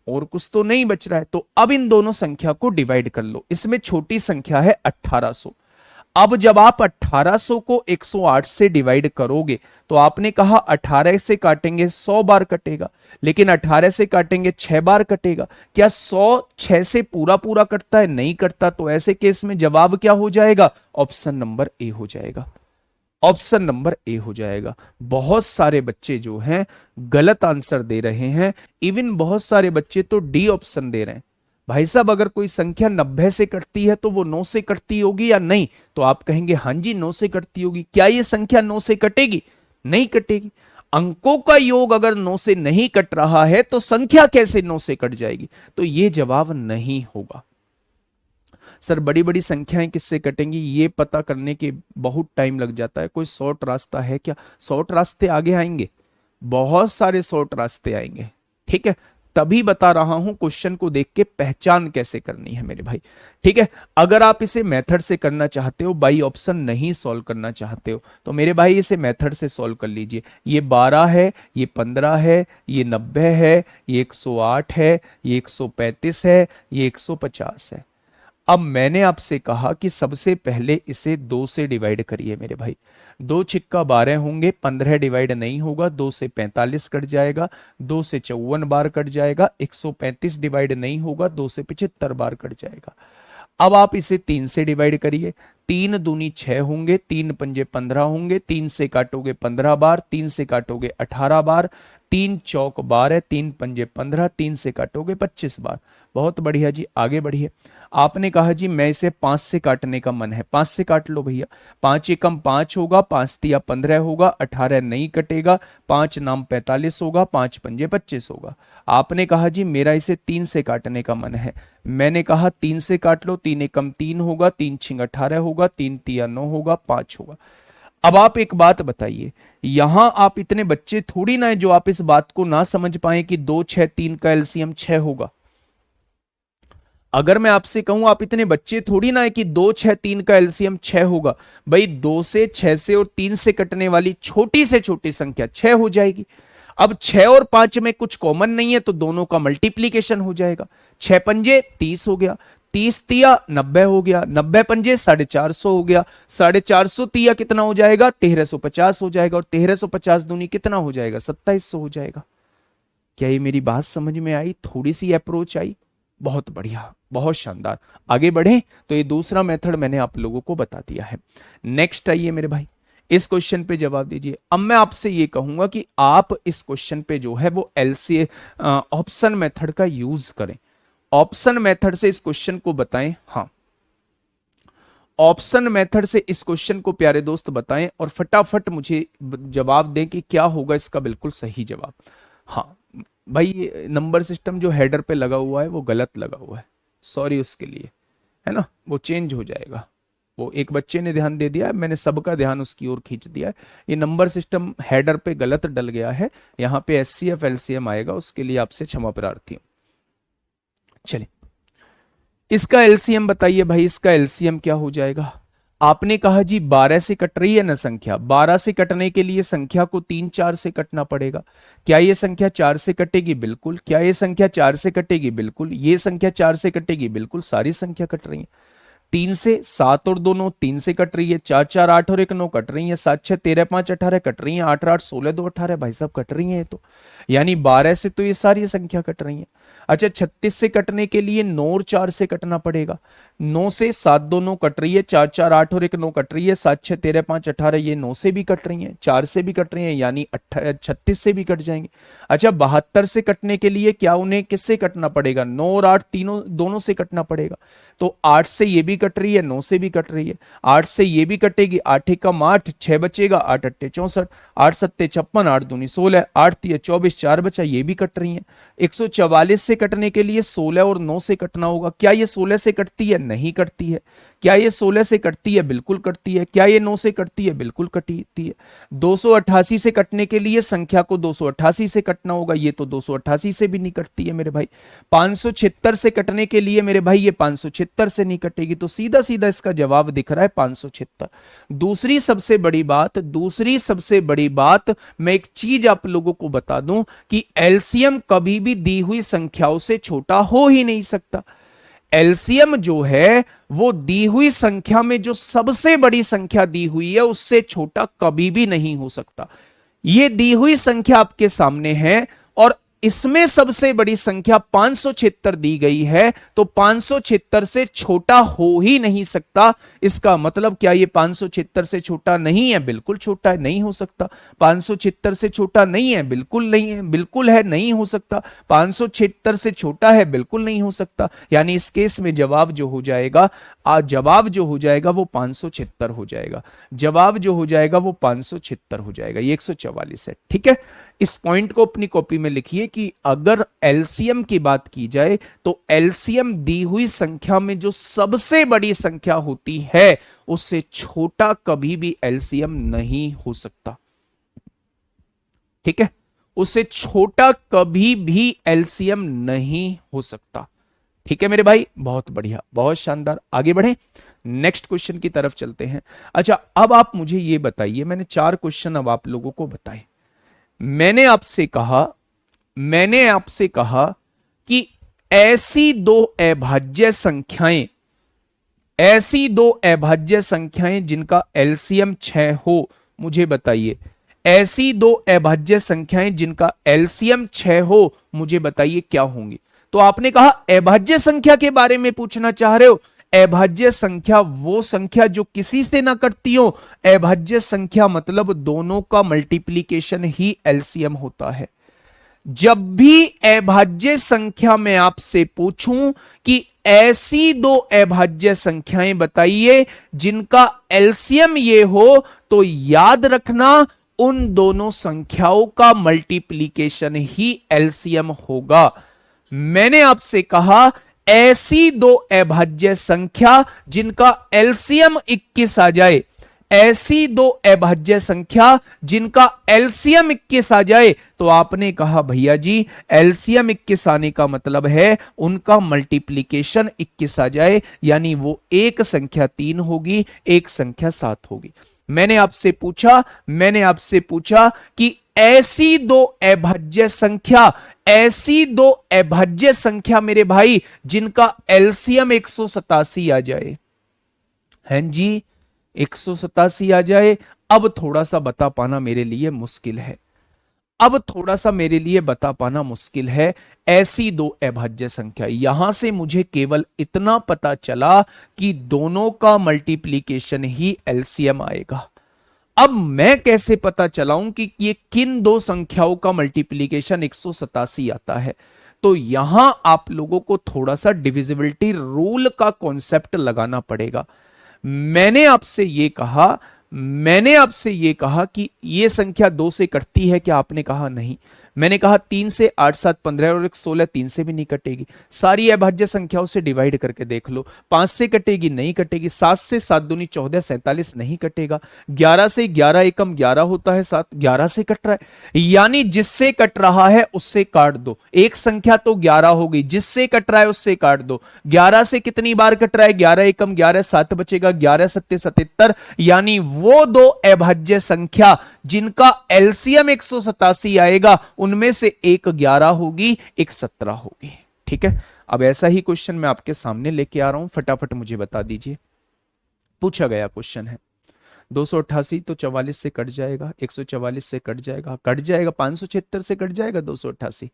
Speaker 1: और कुछ तो नहीं बच रहा है। तो अब इन दोनों संख्या को डिवाइड कर लो। इसमें छोटी संख्या है 1800। अब जब आप 1800 को 108 से डिवाइड करोगे तो आपने कहा 18 से काटेंगे 100 बार कटेगा, लेकिन 18 से काटेंगे 6 बार कटेगा। क्या 100 6 से पूरा पूरा कटता है? नहीं कटता। तो ऐसे केस में जवाब क्या हो जाएगा? ऑप्शन नंबर ए हो जाएगा। ऑप्शन नंबर ए हो जाएगा। बहुत सारे बच्चे जो हैं गलत आंसर दे रहे हैं, इवन बहुत सारे बच्चे तो डी ऑप्शन दे रहे हैं। भाई साहब, अगर कोई संख्या 90 से कटती है तो वो 9 से कटती होगी या नहीं? तो आप कहेंगे हां जी 9 से कटती होगी। क्या ये संख्या 9 से कटेगी? नहीं कटेगी। अंकों का योग अगर 9 से नहीं कट रहा है तो संख्या कैसे 9 से कट जाएगी? तो ये जवाब नहीं होगा। सर बड़ी बड़ी संख्याएं किससे कटेंगी ये पता करने के बहुत टाइम लग जाता है। कोई शॉर्ट रास्ता है क्या? शॉर्ट रास्ते आगे आएंगे, बहुत सारे शॉर्ट रास्ते आएंगे। ठीक है, तभी बता रहा हूं क्वेश्चन को देख के पहचान कैसे करनी है मेरे भाई। ठीक है, अगर आप इसे मेथड से करना चाहते हो, बाई ऑप्शन नहीं सॉल्व करना चाहते हो, तो मेरे भाई इसे मेथड से सॉल्व कर लीजिए। ये 12 है, ये 15 है, ये 90 है, ये 108 है, ये 135 है, ये 150 है। अब मैंने आपसे कहा कि सबसे पहले इसे 2 से डिवाइड करिए मेरे भाई। 2 छिक्का 12 होंगे, 15 डिवाइड नहीं होगा, 2 से 45 कट जाएगा, 2 से 54 बार कट जाएगा, 135 डिवाइड नहीं होगा, 2 से 75 बार कट जाएगा। अब आप इसे 3 से डिवाइड करिए। 3 दूनी 6 होंगे, 3 पंजे 15 होंगे, 3 से काटोगे 15 बार, 3 से काटोगे 18 बार, 3 चौक 12, 3 पंजे 15, 3 से काटोगे 25 बार। बहुत बढ़िया जी, आगे बढ़िए। आपने कहा जी मैं इसे 5 से काटने का मन है, 5 से काट लो भैया। 5 एकम 5 होगा, 5 तिया 15 होगा, 18 नहीं कटेगा, 5 नाम 45 होगा, 5 पंजे 25 होगा। आपने कहा जी मेरा इसे 3 से काटने का मन है, मैंने कहा 3 से काट लो। 3 एकम 3 होगा, 3 छिंग 18 होगा, 3 तिया 9 होगा, 5 होगा। अब आप एक बात बताइए, यहां आप इतने बच्चे थोड़ी ना है जो आप इस बात को ना समझ पाए कि 2 6 3 का एलसीएम 6 होगा। अगर मैं आपसे कहूं, आप इतने बच्चे थोड़ी ना है कि 2 6 3 का एलसीएम 6 होगा। भाई 2 से 6 से और 3 से कटने वाली छोटी से छोटी संख्या 6 हो जाएगी। अब 6 और 5 में कुछ कॉमन नहीं है तो दोनों का मल्टीप्लीकेशन हो जाएगा। 6 पंजे 30 हो गया, 30 तिया 90 हो गया, 90 पंजे 450 हो गया, 450 तिया कितना हो जाएगा? 1350 हो जाएगा, और 1350 दूनी कितना हो जाएगा? 2700 हो जाएगा। क्या ये मेरी बात समझ में आई? थोड़ी सी अप्रोच आई? बहुत बढ़िया, बहुत शानदार। आगे बढ़े तो ये दूसरा मेथड मैंने आप लोगों को बता दिया है। नेक्स्ट आइए मेरे भाई, इस क्वेश्चन पे जवाब दीजिए। अब मैं आपसे ये कहूंगा कि आप इस क्वेश्चन पे जो है वो एलसीए ऑप्शन मेथड का यूज करें। ऑप्शन मेथड से इस क्वेश्चन को बताएं। हाँ, ऑप्शन मेथड से इस क्वेश्चन को प्यारे दोस्त बताएं और फटाफट मुझे जवाब दें कि क्या होगा इसका बिल्कुल सही जवाब। हाँ भाई, नंबर सिस्टम जो हेडर पे लगा हुआ है वो गलत लगा हुआ है, सॉरी उसके लिए, है ना, वो चेंज हो जाएगा। वो एक बच्चे ने ध्यान दे दिया है, मैंने सबका ध्यान उसकी ओर खींच दिया है। ये नंबर सिस्टम हेडर पे गलत डल गया है, यहाँ पे एचसीएफ एलसीएम आएगा, उसके लिए आपसे क्षमा प्रार्थी हूं। चलिए, इसका एलसीएम बताइए भाई, इसका एलसीएम क्या हो जाएगा? आपने कहा जी 12 से कट रही है ना संख्या, 12 से कटने के लिए संख्या को 3 4 से कटना पड़ेगा। क्या ये संख्या 4 से कटेगी? बिल्कुल। क्या ये संख्या 4 से कटेगी? बिल्कुल। ये संख्या 4 से कटेगी? बिल्कुल। सारी संख्या कट रही है। 3 से 7 और 2 9 3 से कट रही है। 4 4 8 और 1 9 कट रही है। 7 6 13 5 18 कट रही है। 8 8 16 2 18 भाई साहब कट रही है। तो यानी 12 से तो ये सारी संख्या कट रही है। अच्छा 36 से कटने के लिए 9 और 4 से कटना पड़ेगा। 9 से 7 2 9 कट रही है। 4 4 8 और 1 9 कट रही है। 7 6 13 5 18 ये 9 से भी कट रही है, 4 से भी कट रही है, यानी 36 से भी कट जाएंगे। अच्छा 72 से कटने के लिए क्या उन्हें किससे कटना पड़ेगा? 9 और 8 तीनों दोनों से कटना पड़ेगा। तो 8 से ये भी कट रही है, 9 से भी कट रही है। 8 से ये भी कटेगी, 8 एकम 8 6 बचेगा, 8 अट्ठे 64, 8 सत्ते 56, 8 दूनी 16, 8 तिया 24 4 बचा, ये भी कट रही है। 144 से कटने के लिए 16 और 9 से कटना होगा। क्या ये 16 से कटती है? नहीं कटती है। क्या ये 16 से कटती है? बिल्कुल कटती है। क्या ये 9 से कटती है? बिल्कुल कटती है। 288 से कटने के लिए संख्या को 288 से कटना होगा। ये तो 288 से भी नहीं कटती है मेरे भाई। 576 से कटने के लिए मेरे भाई ये 576 से नहीं कटेगी। तो सीधा सीधा इसका जवाब दिख रहा है 576। दूसरी सबसे बड़ी बात मैं एक चीज आप लोगों को बता दूं कि एलसीएम कभी भी दी हुई संख्याओं से छोटा हो ही नहीं सकता। एलसीएम जो है वो दी हुई संख्या में जो सबसे बड़ी संख्या दी हुई है उससे छोटा कभी भी नहीं हो सकता। ये दी हुई संख्या आपके सामने है और इसमें सबसे बड़ी संख्या 576 दी गई है, तो 576 से छोटा हो ही नहीं सकता। इसका मतलब क्या ये 576 से छोटा नहीं है? बिल्कुल छोटा है, नहीं हो सकता। 576 से छोटा नहीं है? बिल्कुल नहीं है। बिल्कुल है, नहीं हो सकता। 576 से छोटा है? बिल्कुल नहीं हो सकता। यानी इस केस में जवाब जो हो जाएगा वो 576 हो जाएगा। जवाब जो हो जाएगा वो 576 हो जाएगा। ये 144 है। ठीक है, इस पॉइंट को अपनी कॉपी में लिखिए कि अगर एलसीएम की बात की जाए तो एलसीएम दी हुई संख्या में जो सबसे बड़ी संख्या होती है उससे छोटा कभी भी एलसीएम नहीं हो सकता। ठीक है, उससे छोटा कभी भी एलसीएम नहीं हो सकता। ठीक है मेरे भाई, बहुत बढ़िया, बहुत शानदार। आगे बढ़े, नेक्स्ट क्वेश्चन की तरफ चलते हैं। अच्छा अब आप मुझे ये बताइए, मैंने 4 क्वेश्चन अब आप लोगों को बताए। मैंने आपसे कहा कि ऐसी दो अभाज्य संख्याएं जिनका एलसीएम 6 हो, मुझे बताइए। ऐसी दो अभाज्य संख्याएं जिनका एलसीएम 6 हो, मुझे बताइए क्या होंगी। तो आपने कहा अभाज्य संख्या के बारे में पूछना चाह रहे हो। अभाज्य संख्या वो संख्या जो किसी से ना कटती हो। अभाज्य संख्या मतलब दोनों का मल्टीप्लीकेशन ही एलसीएम होता है। जब भी अभाज्य संख्या में आपसे पूछूं कि ऐसी दो अभाज्य संख्याएं बताइए जिनका एलसीएम ये हो, तो याद रखना उन दोनों संख्याओं का मल्टीप्लीकेशन ही एलसीएम होगा। मैंने आपसे कहा ऐसी दो अभाज्य संख्या जिनका एलसीएम 21 आ जाए, ऐसी दो अभाज्य संख्या जिनका एलसीएम 21 आ जाए, तो आपने कहा भैया जी एलसीएम 21 आने का मतलब है उनका मल्टीप्लीकेशन 21 आ जाए, यानी वो एक संख्या 3 होगी, एक संख्या 7 होगी। मैंने आपसे पूछा कि ऐसी दो अभाज्य संख्या मेरे भाई जिनका एलसीएम 187 आ जाए। हैं जी, 187 आ जाए। अब थोड़ा सा बता पाना मेरे लिए मुश्किल है। ऐसी दो अभाज्य संख्या, यहां से मुझे केवल इतना पता चला कि दोनों का मल्टीप्लीकेशन ही एलसीएम आएगा। अब मैं कैसे पता चलाऊं कि ये किन दो संख्याओं का मल्टीप्लीकेशन 187 आता है। तो यहां आप लोगों को थोड़ा सा डिविजिबिलिटी रूल का कॉन्सेप्ट लगाना पड़ेगा। मैंने आपसे ये कहा कि ये संख्या 2 से कटती है क्या? आपने कहा नहीं। मैंने कहा 3 से 8 7 15 और एक 16 3 से भी नहीं कटेगी। सारी अभाज्य संख्याओं से डिवाइड करके देख लो, 5 से कटेगी नहीं कटेगी, 7 से 7 दूनी 14 47 नहीं कटेगा, 11 से 11 एकम 11 होता है 7, 11 से कट रहा है, यानी जिससे कट रहा है उससे काट दो। एक संख्या तो 11 हो गई, जिससे कट रहा है उससे काट दो। 11 से कितनी बार कट रहा है, 11 एकम 11 7 बचेगा, 11 सत्ते 77, यानी वो दो अभाज्य संख्या जिनका एलसीएम 187 आएगा उनमें से एक 11 होगी, एक 17 होगी। ठीक है, अब ऐसा ही क्वेश्चन मैं आपके सामने लेके आ रहा हूं, फटाफट मुझे बता दीजिए। पूछा गया क्वेश्चन है 288 तो 44 से कट जाएगा, 144 से कट जाएगा, 576 से कट जाएगा, 288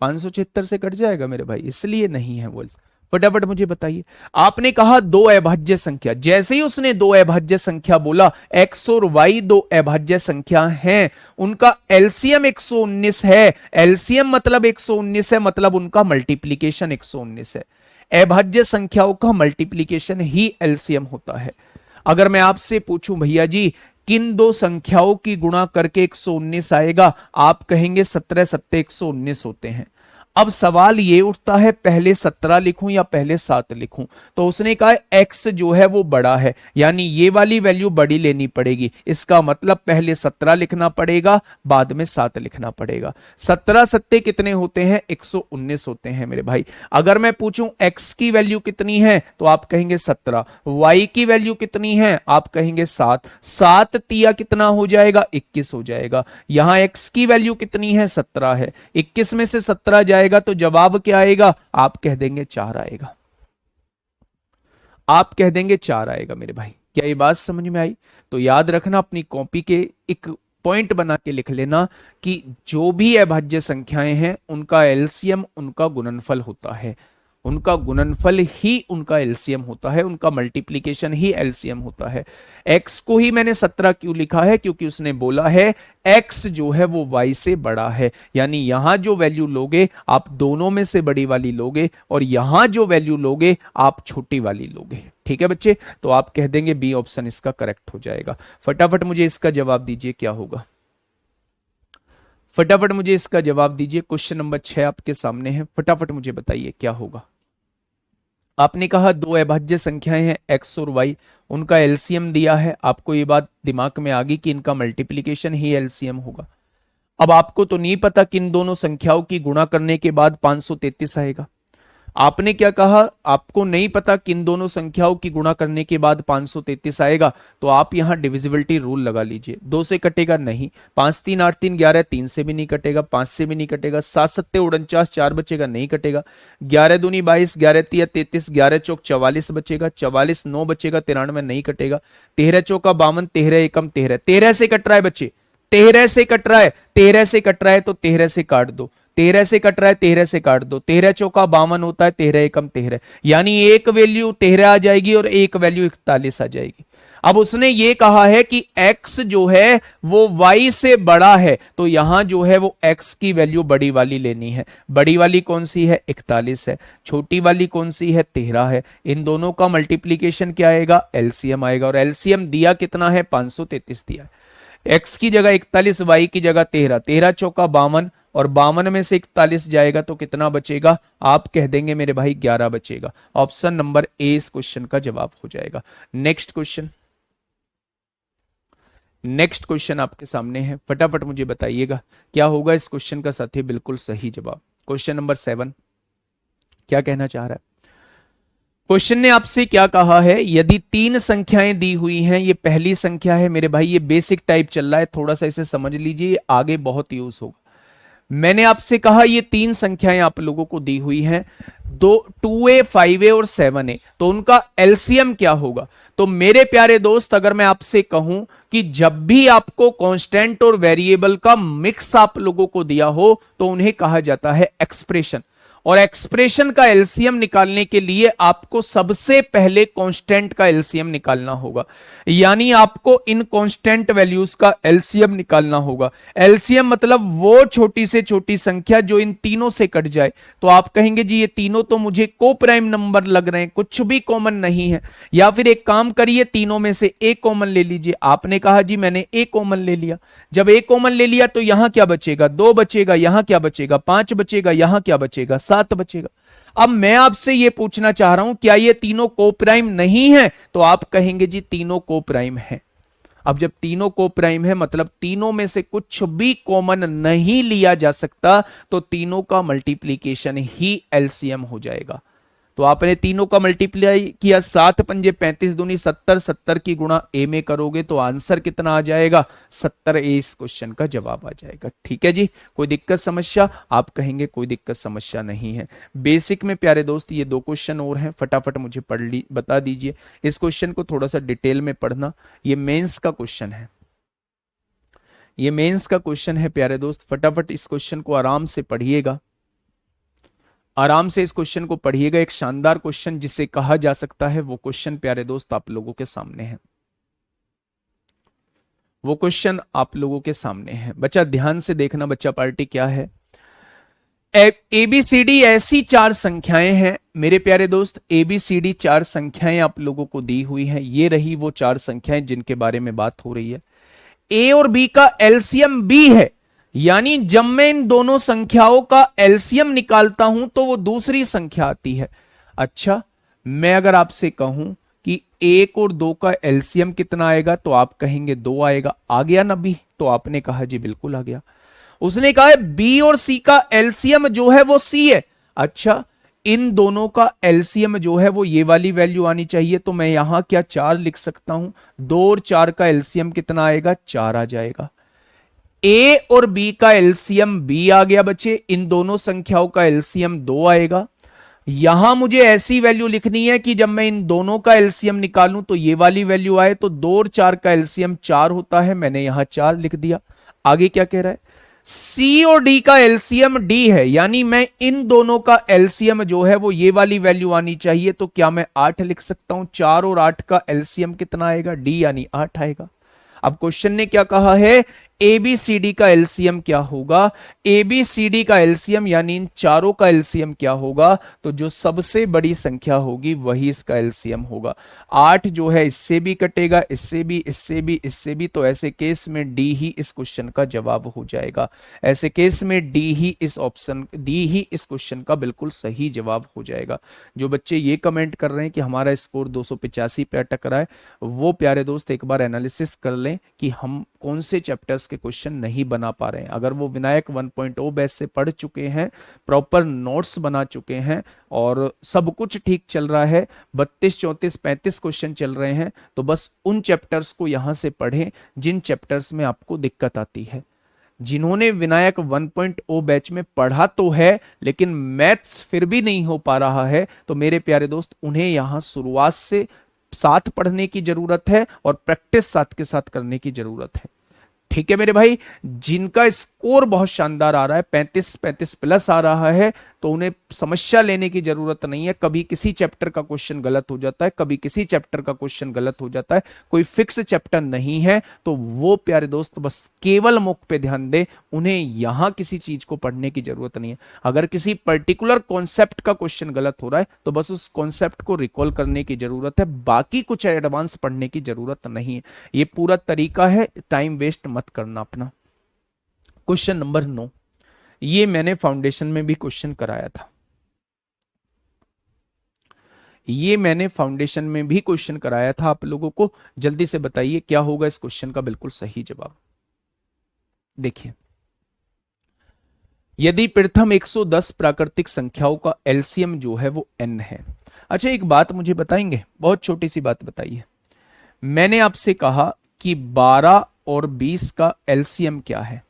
Speaker 1: 576 से कट जाएगा मेरे भाई, इसलिए नहीं है वो। फटाफट मुझे बताइए, आपने कहा दो अभाज्य संख्या, जैसे ही उसने दो अभाज्य संख्या बोला, x और y दो अभाज्य संख्या हैं, उनका एलसीएम 119 है। एलसीएम मतलब 119 है, मतलब उनका मल्टीप्लीकेशन 119 है। अभाज्य संख्याओं का मल्टीप्लीकेशन ही एलसीएम होता है। अगर मैं आपसे पूछूं भैया जी किन दो संख्याओं की गुणा करके 119 आएगा, आप कहेंगे 17 सत्ते 119 होते हैं। अब सवाल ये उठता है पहले 17 लिखूं या पहले 7 लिखूं, तो उसने कहा x जो है वो बड़ा है, यानी ये वाली वैल्यू बड़ी लेनी पड़ेगी। इसका मतलब पहले 17 लिखना पड़ेगा, बाद में 7 लिखना पड़ेगा। 17 सत्ते कितने होते हैं, 119 होते हैं मेरे भाई। अगर मैं पूछूं x की वैल्यू कितनी है, तो आप कहेंगे 17, y की वैल्यू कितनी है, आप कहेंगे 7, 7 तिया कितना हो जाएगा, 21 हो जाएगा। यहां x की वैल्यू कितनी है, 17 है, 21 में से 17 जाएगा तो जवाब क्या आएगा, आप कह देंगे 4 आएगा। आप कह देंगे 4 आएगा मेरे भाई। क्या ये बात समझ में आई? तो याद रखना, अपनी कॉपी के एक पॉइंट बना के लिख लेना कि जो भी अभाज्य संख्याएं हैं उनका एलसीएम उनका गुणनफल होता है, उनका गुणनफल ही उनका एलसीएम होता है, उनका मल्टीप्लिकेशन ही एलसीएम होता है। x को ही मैंने 17 क्यों लिखा है, क्योंकि उसने बोला है x जो है वो y से बड़ा है, यानी यहां जो वैल्यू लोगे आप दोनों में से बड़ी वाली लोगे, और यहां जो वैल्यू लोगे आप छोटी वाली लोगे। ठीक है बच्चे, तो आप कह देंगे बी ऑप्शन इसका करेक्ट हो जाएगा। फटाफट मुझे इसका जवाब दीजिए क्या होगा, फटाफट मुझे इसका जवाब दीजिए। क्वेश्चन नंबर 6 आपके सामने है, फटाफट मुझे बताइए क्या होगा। आपने कहा दो अभाज्य संख्याएं हैं x और y, उनका एलसीएम दिया है, आपको ये बात दिमाग में आ गई कि इनका मल्टीप्लिकेशन ही एलसीएम होगा। अब आपको तो नहीं पता किन दोनों संख्याओं की गुणा करने के बाद 533 आएगा। आपने क्या कहा, आपको नहीं पता किन दोनों संख्याओं की गुणा करने के बाद 533 आएगा, तो आप यहां डिविजिबिलिटी रूल लगा लीजिए। 2 से कटेगा नहीं, 5 3 8 3 11, 3 से भी नहीं कटेगा, 5 से भी नहीं कटेगा, 7 सत्ते 49, 4 बचेगा नहीं कटेगा, 11 दूनी 22, 11 तिया 33, 11 चौक 44 बचेगा, 44 9 बचेगा, 93 नहीं कटेगा, 13 चौका 52, 13 एकम 13, 13 से कट रहा है बच्चे, 13 से कट रहा है, 13 से कट रहा है तो 13 से काट दो, 13 से कट रहा है 13 से काट दो, 13 चौका 52 होता है, 13 एकम 13, यानी एक वैल्यू 13 आ जाएगी और एक वैल्यू 41 आ जाएगी। अब उसने ये कहा है कि x जो है वो y से बड़ा है, तो यहां जो है वो x की वैल्यू बड़ी वाली लेनी है। बड़ी वाली कौन सी है, 41 है, छोटी वाली कौन सी है, 13 है। इन दोनों का मल्टीप्लीकेशन क्या आएगा, एलसीएम आएगा, और एलसीएम दिया कितना है, 533 दिया है। x की जगह 41, y की जगह 13, 13 चौका 52, और 52 में से 41 जाएगा तो कितना बचेगा, आप कह देंगे मेरे भाई 11 बचेगा। ऑप्शन नंबर ए इस क्वेश्चन का जवाब हो जाएगा। नेक्स्ट क्वेश्चन, नेक्स्ट क्वेश्चन आपके सामने है, फटाफट मुझे बताइएगा क्या होगा इस क्वेश्चन का साथी बिल्कुल सही जवाब। क्वेश्चन नंबर 7 क्या कहना चाह रहा है, क्वेश्चन ने आपसे क्या कहा है, यदि 3 संख्याएं दी हुई हैं, ये पहली संख्या है मेरे भाई, ये बेसिक टाइप चल रहा है, थोड़ा सा इसे समझ लीजिए, आगे बहुत यूज होगा। मैंने आपसे कहा ये 3 संख्याएं आप लोगों को दी हुई हैं, 2a 5a और 7a, तो उनका एलसीएम क्या होगा। तो मेरे प्यारे दोस्त, अगर मैं आपसे कहूं कि जब भी आपको कांस्टेंट और वेरिएबल का मिक्स आप लोगों को दिया हो तो उन्हें कहा जाता है एक्सप्रेशन, और एक्सप्रेशन का एलसीएम निकालने के लिए आपको सबसे पहले कांस्टेंट का एलसीएम निकालना होगा, यानी आपको इन कांस्टेंट वैल्यूज का एलसीएम निकालना होगा। एलसीएम मतलब वो छोटी से छोटी संख्या जो इन तीनों से कट जाए। तो आप कहेंगे जी ये तीनों तो मुझे को प्राइम नंबर लग रहे हैं, कुछ भी कॉमन नहीं है, या फिर एक काम करिए तीनों में से एक कॉमन ले लीजिए। आपने कहा जी मैंने एक कॉमन ले लिया, जब एक कॉमन ले लिया तो यहां क्या बचेगा, 2 बचेगा, यहां क्या बचेगा, 5 बचेगा, यहां क्या बचेगा, 7 बचेगा। अब मैं आपसे यह पूछना चाह रहा हूं क्या ये तीनों को प्राइम नहीं है, तो आप कहेंगे जी तीनों को प्राइम है। अब जब तीनों को प्राइम है मतलब तीनों में से कुछ भी कॉमन नहीं लिया जा सकता, तो तीनों का मल्टीप्लीकेशन ही एलसीएम हो जाएगा। तो आपने तीनों का मल्टीप्लाई किया, 7 पंजे 35 दूनी 70, 70 की गुणा ए में करोगे तो आंसर कितना आ जाएगा, 70 ए इस क्वेश्चन का जवाब आ जाएगा। ठीक है जी, कोई दिक्कत समस्या? आप कहेंगे कोई दिक्कत समस्या नहीं है। बेसिक में प्यारे दोस्त ये 2 क्वेश्चन और हैं, फटाफट मुझे बता दीजिए। इस क्वेश्चन को थोड़ा सा डिटेल में पढ़ना, ये मेंस का क्वेश्चन है, ये मेंस का क्वेश्चन है प्यारे दोस्त। फटाफट इस क्वेश्चन को आराम से पढ़िएगा, आराम से इस क्वेश्चन को पढ़िएगा। एक शानदार क्वेश्चन जिसे कहा जा सकता है, वो क्वेश्चन प्यारे दोस्त आप लोगों के सामने है, वो क्वेश्चन आप लोगों के सामने है। बच्चा ध्यान से देखना, बच्चा पार्टी क्या है। एबीसीडी ऐसी 4 संख्याएं हैं मेरे प्यारे दोस्त, एबीसीडी 4 संख्याएं आप लोगों को दी हुई हैं। ये रही वो 4 संख्याएं जिनके बारे में बात हो रही है। ए और बी का एलसीएम बी है, यानी जब मैं इन दोनों संख्याओं का एलसीएम निकालता हूं तो वो दूसरी संख्या आती है। अच्छा, मैं अगर आपसे कहूं कि 1 और 2 का एलसीएम कितना आएगा, तो आप कहेंगे 2 आएगा। आ गया ना बी? तो आपने कहा जी बिल्कुल आ गया। उसने कहा है बी और सी का एलसीएम जो है वो सी है। अच्छा, इन दोनों का एलसीएम जो है वो ये वाली वैल्यू आनी चाहिए, तो मैं यहां क्या 4 लिख सकता हूं। 2 और 4 का एलसीएम कितना आएगा, 4 आ जाएगा। ए और बी का एलसीएम बी आ गया बच्चे, इन दोनों संख्याओं का एलसीएम 2 आएगा। यहां मुझे ऐसी वैल्यू लिखनी है कि जब मैं इन दोनों का एलसीएम निकालूं तो ये वाली वैल्यू आए, तो 2 और 4 का एलसीएम 4 होता है, मैंने यहां 4 लिख दिया। आगे क्या कह रहा है, सी और डी का एलसीएम डी है, यानी मैं इन दोनों का एलसीएम जो है वो ये वाली वैल्यू आनी चाहिए, तो क्या मैं 8 लिख सकता हूं। 4 और 8 का एलसीएम कितना आएगा, डी यानी 8 आएगा। अब क्वेश्चन ने क्या कहा है, एबीसीडी का एलसीएम क्या होगा, एबीसीडी का एलसीएम यानी इन चारों का एलसीएम क्या होगा, तो जो सबसे बड़ी संख्या होगी वही इसका एलसीएम होगा। 8 जो है इससे भी कटेगा, इससे भी, इससे भी, इससे भी, तो ऐसे केस में डी ही इस क्वेश्चन का जवाब हो जाएगा। ऐसे केस में डी ही इस क्वेश्चन का बिल्कुल सही जवाब हो जाएगा। जो बच्चे ये कमेंट कर रहे हैं कि हमारा स्कोर 285 पे अटक रहा है, वो प्यारे दोस्त एक बार एनालिसिस कर लें कि हम कौन से चैप्टर्स के क्वेश्चन नहीं बना पा रहे हैं। अगर वो विनायक 1.0 बैच से पढ़ चुके हैं, प्रॉपर नोट्स बना चुके हैं और सब कुछ ठीक चल रहा है, 32, 34, 35 क्वेश्चन चल रहे हैं, तो बस उन चैप्टर्स को यहां से पढ़ें जिन चैप्टर्स में आपको दिक्कत आती है। जिन्होंने विनायक 1.0 बैच में पढ़ा तो है लेकिन मैथ्स फिर भी नहीं हो पा रहा है, तो मेरे प्यारे दोस्त उन्हें यहां शुरुआत से साथ पढ़ने की जरूरत है और प्रैक्टिस साथ के साथ करने की जरूरत है। ठीक है मेरे भाई, जिनका स्कोर बहुत शानदार आ रहा है, 35 प्लस आ रहा है, तो उन्हें समस्या लेने की जरूरत नहीं है। कभी किसी चैप्टर का क्वेश्चन गलत हो जाता है, कभी किसी चैप्टर का क्वेश्चन गलत हो जाता है, कोई फिक्स चैप्टर नहीं है। तो वो प्यारे दोस्त बस केवल मुख पे ध्यान दे, उन्हें यहां किसी चीज को पढ़ने की जरूरत नहीं है। अगर किसी पर्टिकुलर कॉन्सेप्ट का क्वेश्चन गलत हो रहा है तो बस उस कॉन्सेप्ट को रिकॉल करने की जरूरत है, बाकी कुछ एडवांस पढ़ने की जरूरत नहीं है। ये पूरा तरीका है, टाइम वेस्ट मत करना अपना। क्वेश्चन नंबर 9, ये मैंने फाउंडेशन में भी क्वेश्चन कराया था, ये मैंने फाउंडेशन में भी क्वेश्चन कराया था आप लोगों को। जल्दी से बताइए क्या होगा इस क्वेश्चन का बिल्कुल सही जवाब। देखिए, यदि प्रथम 110 प्राकृतिक संख्याओं का एलसीएम जो है वो n है। अच्छा, एक बात मुझे बताएंगे, बहुत छोटी सी बात बताइए। मैंने आपसे कहा कि 12 और 20 का एलसीएम क्या है।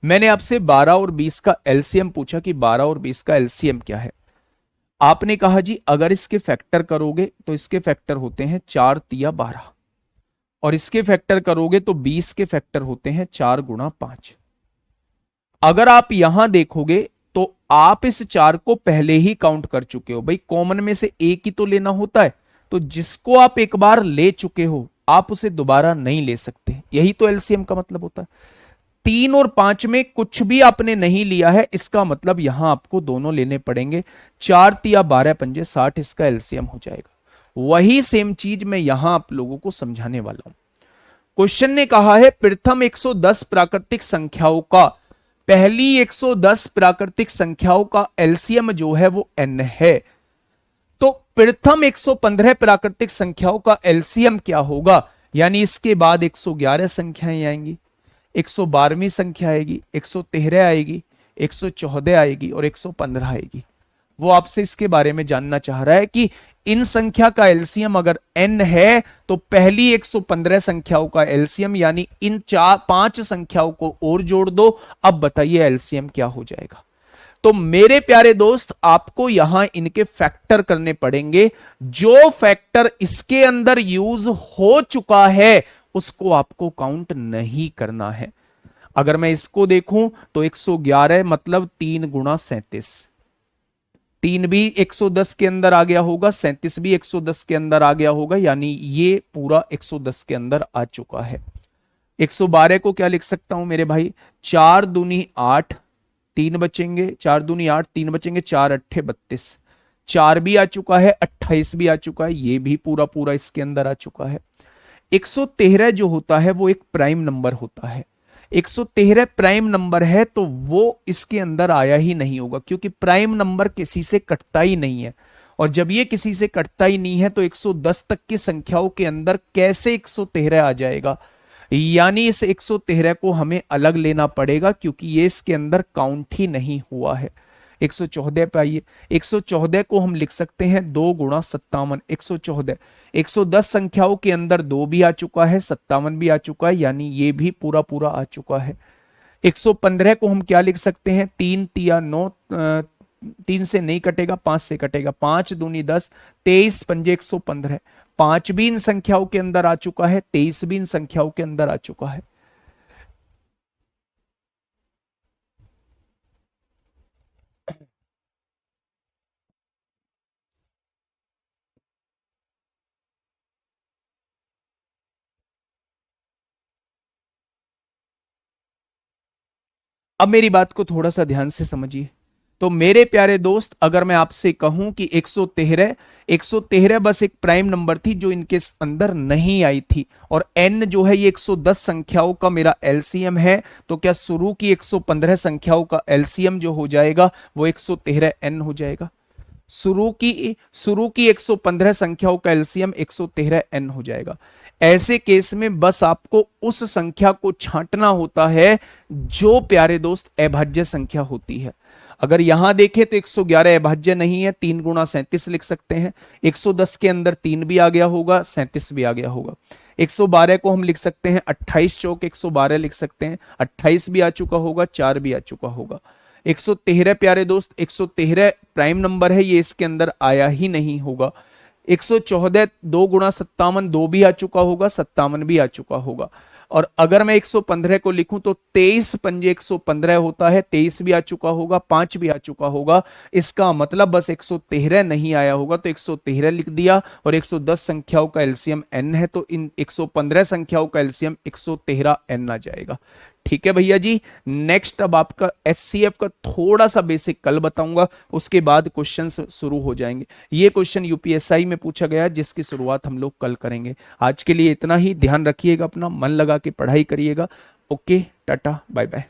Speaker 1: मैंने आपसे 12 और 20 का एलसीएम पूछा कि 12 और 20 का एलसीएम क्या है। आपने कहा जी अगर इसके फैक्टर करोगे तो इसके फैक्टर होते हैं 4 तिया 12, और इसके फैक्टर करोगे तो 20 के फैक्टर होते हैं 4 गुणा 5। अगर आप यहां देखोगे तो आप इस 4 को पहले ही काउंट कर चुके हो। भाई कॉमन में से एक ही तो लेना होता है, तो जिसको आप एक बार ले चुके हो आप उसे दोबारा नहीं ले सकते, यही तो एलसीएम का मतलब होता है। 3 और 5 में कुछ भी आपने नहीं लिया है, इसका मतलब यहां आपको दोनों लेने पड़ेंगे। 4 तिया 12 पंजे 60 इसका एलसीएम हो जाएगा। वही सेम चीज मैं यहां आप लोगों को समझाने वाला हूं। क्वेश्चन ने कहा है प्रथम 110 प्राकृतिक संख्याओं का, पहली 110 प्राकृतिक संख्याओं का एलसीएम जो है वो n है। तो प्रथम 115 प्राकृतिक संख्याओं का एलसीएम क्या होगा, यानी इसके बाद 111 संख्याएं आएंगी, 112वीं संख्या आएगी, 113 आएगी, 114 आएगी और 115 आएगी। वो आपसे इसके बारे में जानना चाह रहा है कि इन संख्या का एलसीएम अगर n है तो पहली 115 संख्याओं का एलसीएम यानी इन 5 संख्याओं को और जोड़ दो, अब बताइए एलसीएम क्या हो जाएगा। तो मेरे प्यारे दोस्त आपको यहां इनके फैक्टर करने पड़ेंगे। जो फैक्टर इसके अंदर यूज हो चुका है उसको आपको काउंट नहीं करना है। अगर मैं इसको देखूं तो 111 मतलब 3 गुणा 37, 3 भी 110 के अंदर आ गया होगा, 37 भी 110 के अंदर आ गया होगा, यानी ये पूरा 110 के अंदर आ चुका है। 112 को क्या लिख सकता हूं मेरे भाई, 4 दूनी 8, 3 बचेंगे, 4 दूनी 8, 3 बचेंगे, 4 अट्ठे 32, 4 भी आ चुका है, 28 भी आ चुका है, ये भी पूरा पूरा इसके अंदर आ चुका है। 113 जो होता है वो एक प्राइम नंबर होता है। 113 प्राइम नंबर है तो वो इसके अंदर आया ही नहीं होगा, क्योंकि प्राइम नंबर किसी से कटता ही नहीं है। और जब ये किसी से कटता ही नहीं है तो 110 तक की संख्याओं के अंदर कैसे 113 आ जाएगा, यानी इस 113 को हमें अलग लेना पड़ेगा, क्योंकि ये इसके अंदर काउंट ही नहीं हुआ है। 114 पे आइए, 114 को हम लिख सकते हैं 2 गुणा 57, 114। 110 संख्याओं के अंदर 2 भी आ चुका है, 57 भी आ चुका है, यानी ये भी पूरा पूरा आ चुका है। 115 को हम क्या लिख सकते हैं, 3 तिया 9, 3 से नहीं कटेगा, 5 से कटेगा, 5 दूनी 10, 23 पंजे 115, 5 भी इन संख्याओं के अंदर आ चुका है, 23 भी इन संख्याओं के अंदर आ चुका है। अब मेरी बात को थोड़ा सा ध्यान से समझिए। तो मेरे प्यारे दोस्त अगर मैं आपसे कहूं कि 113, 113 बस एक प्राइम नंबर थी जो इनके अंदर नहीं आई थी, और n जो है ये 110 संख्याओं का मेरा एलसीएम है, तो क्या शुरू की 115 संख्याओं का एलसीएम जो हो जाएगा वो 113 n हो जाएगा। शुरू की 115 संख्याओं का एलसीएम 113 n हो जाएगा। ऐसे केस में बस आपको उस संख्या को छांटना होता है जो प्यारे दोस्त अभाज्य संख्या होती है। अगर यहां देखें तो 111 अभाज्य नहीं है, 3 गुणा 37 लिख सकते हैं। 110 के अंदर 3 भी आ गया होगा, 37 भी आ गया होगा। 112 को हम लिख सकते हैं 28 चौक 112 लिख सकते हैं, 28 भी आ चुका होगा, 4 भी आ चुका होगा। 113 प्यारे दोस्त 113 प्राइम नंबर है, ये इसके अंदर आया ही नहीं होगा। 114 2 गुणा 57, 2 भी आ चुका होगा, 57 भी आ चुका होगा। और अगर मैं 115 को लिखूं तो 23 पंजे 115 होता है, 23 भी आ चुका होगा, 5 भी आ चुका होगा। इसका मतलब बस 113 नहीं आया होगा, तो 113 लिख दिया। और 110 संख्याओं का एलसीएम n है, तो इन 115 संख्याओं का एलसीएम 113 n आ जाएगा। ठीक है भैया जी। नेक्स्ट अब आपका एचसीएफ का थोड़ा सा बेसिक कल बताऊंगा, उसके बाद क्वेश्चन शुरू हो जाएंगे। ये क्वेश्चन यूपीएसआई में पूछा गया जिसकी शुरुआत हम लोग कल करेंगे। आज के लिए इतना ही, ध्यान रखिएगा अपना, मन लगा के पढ़ाई करिएगा। Okay, tata bye bye.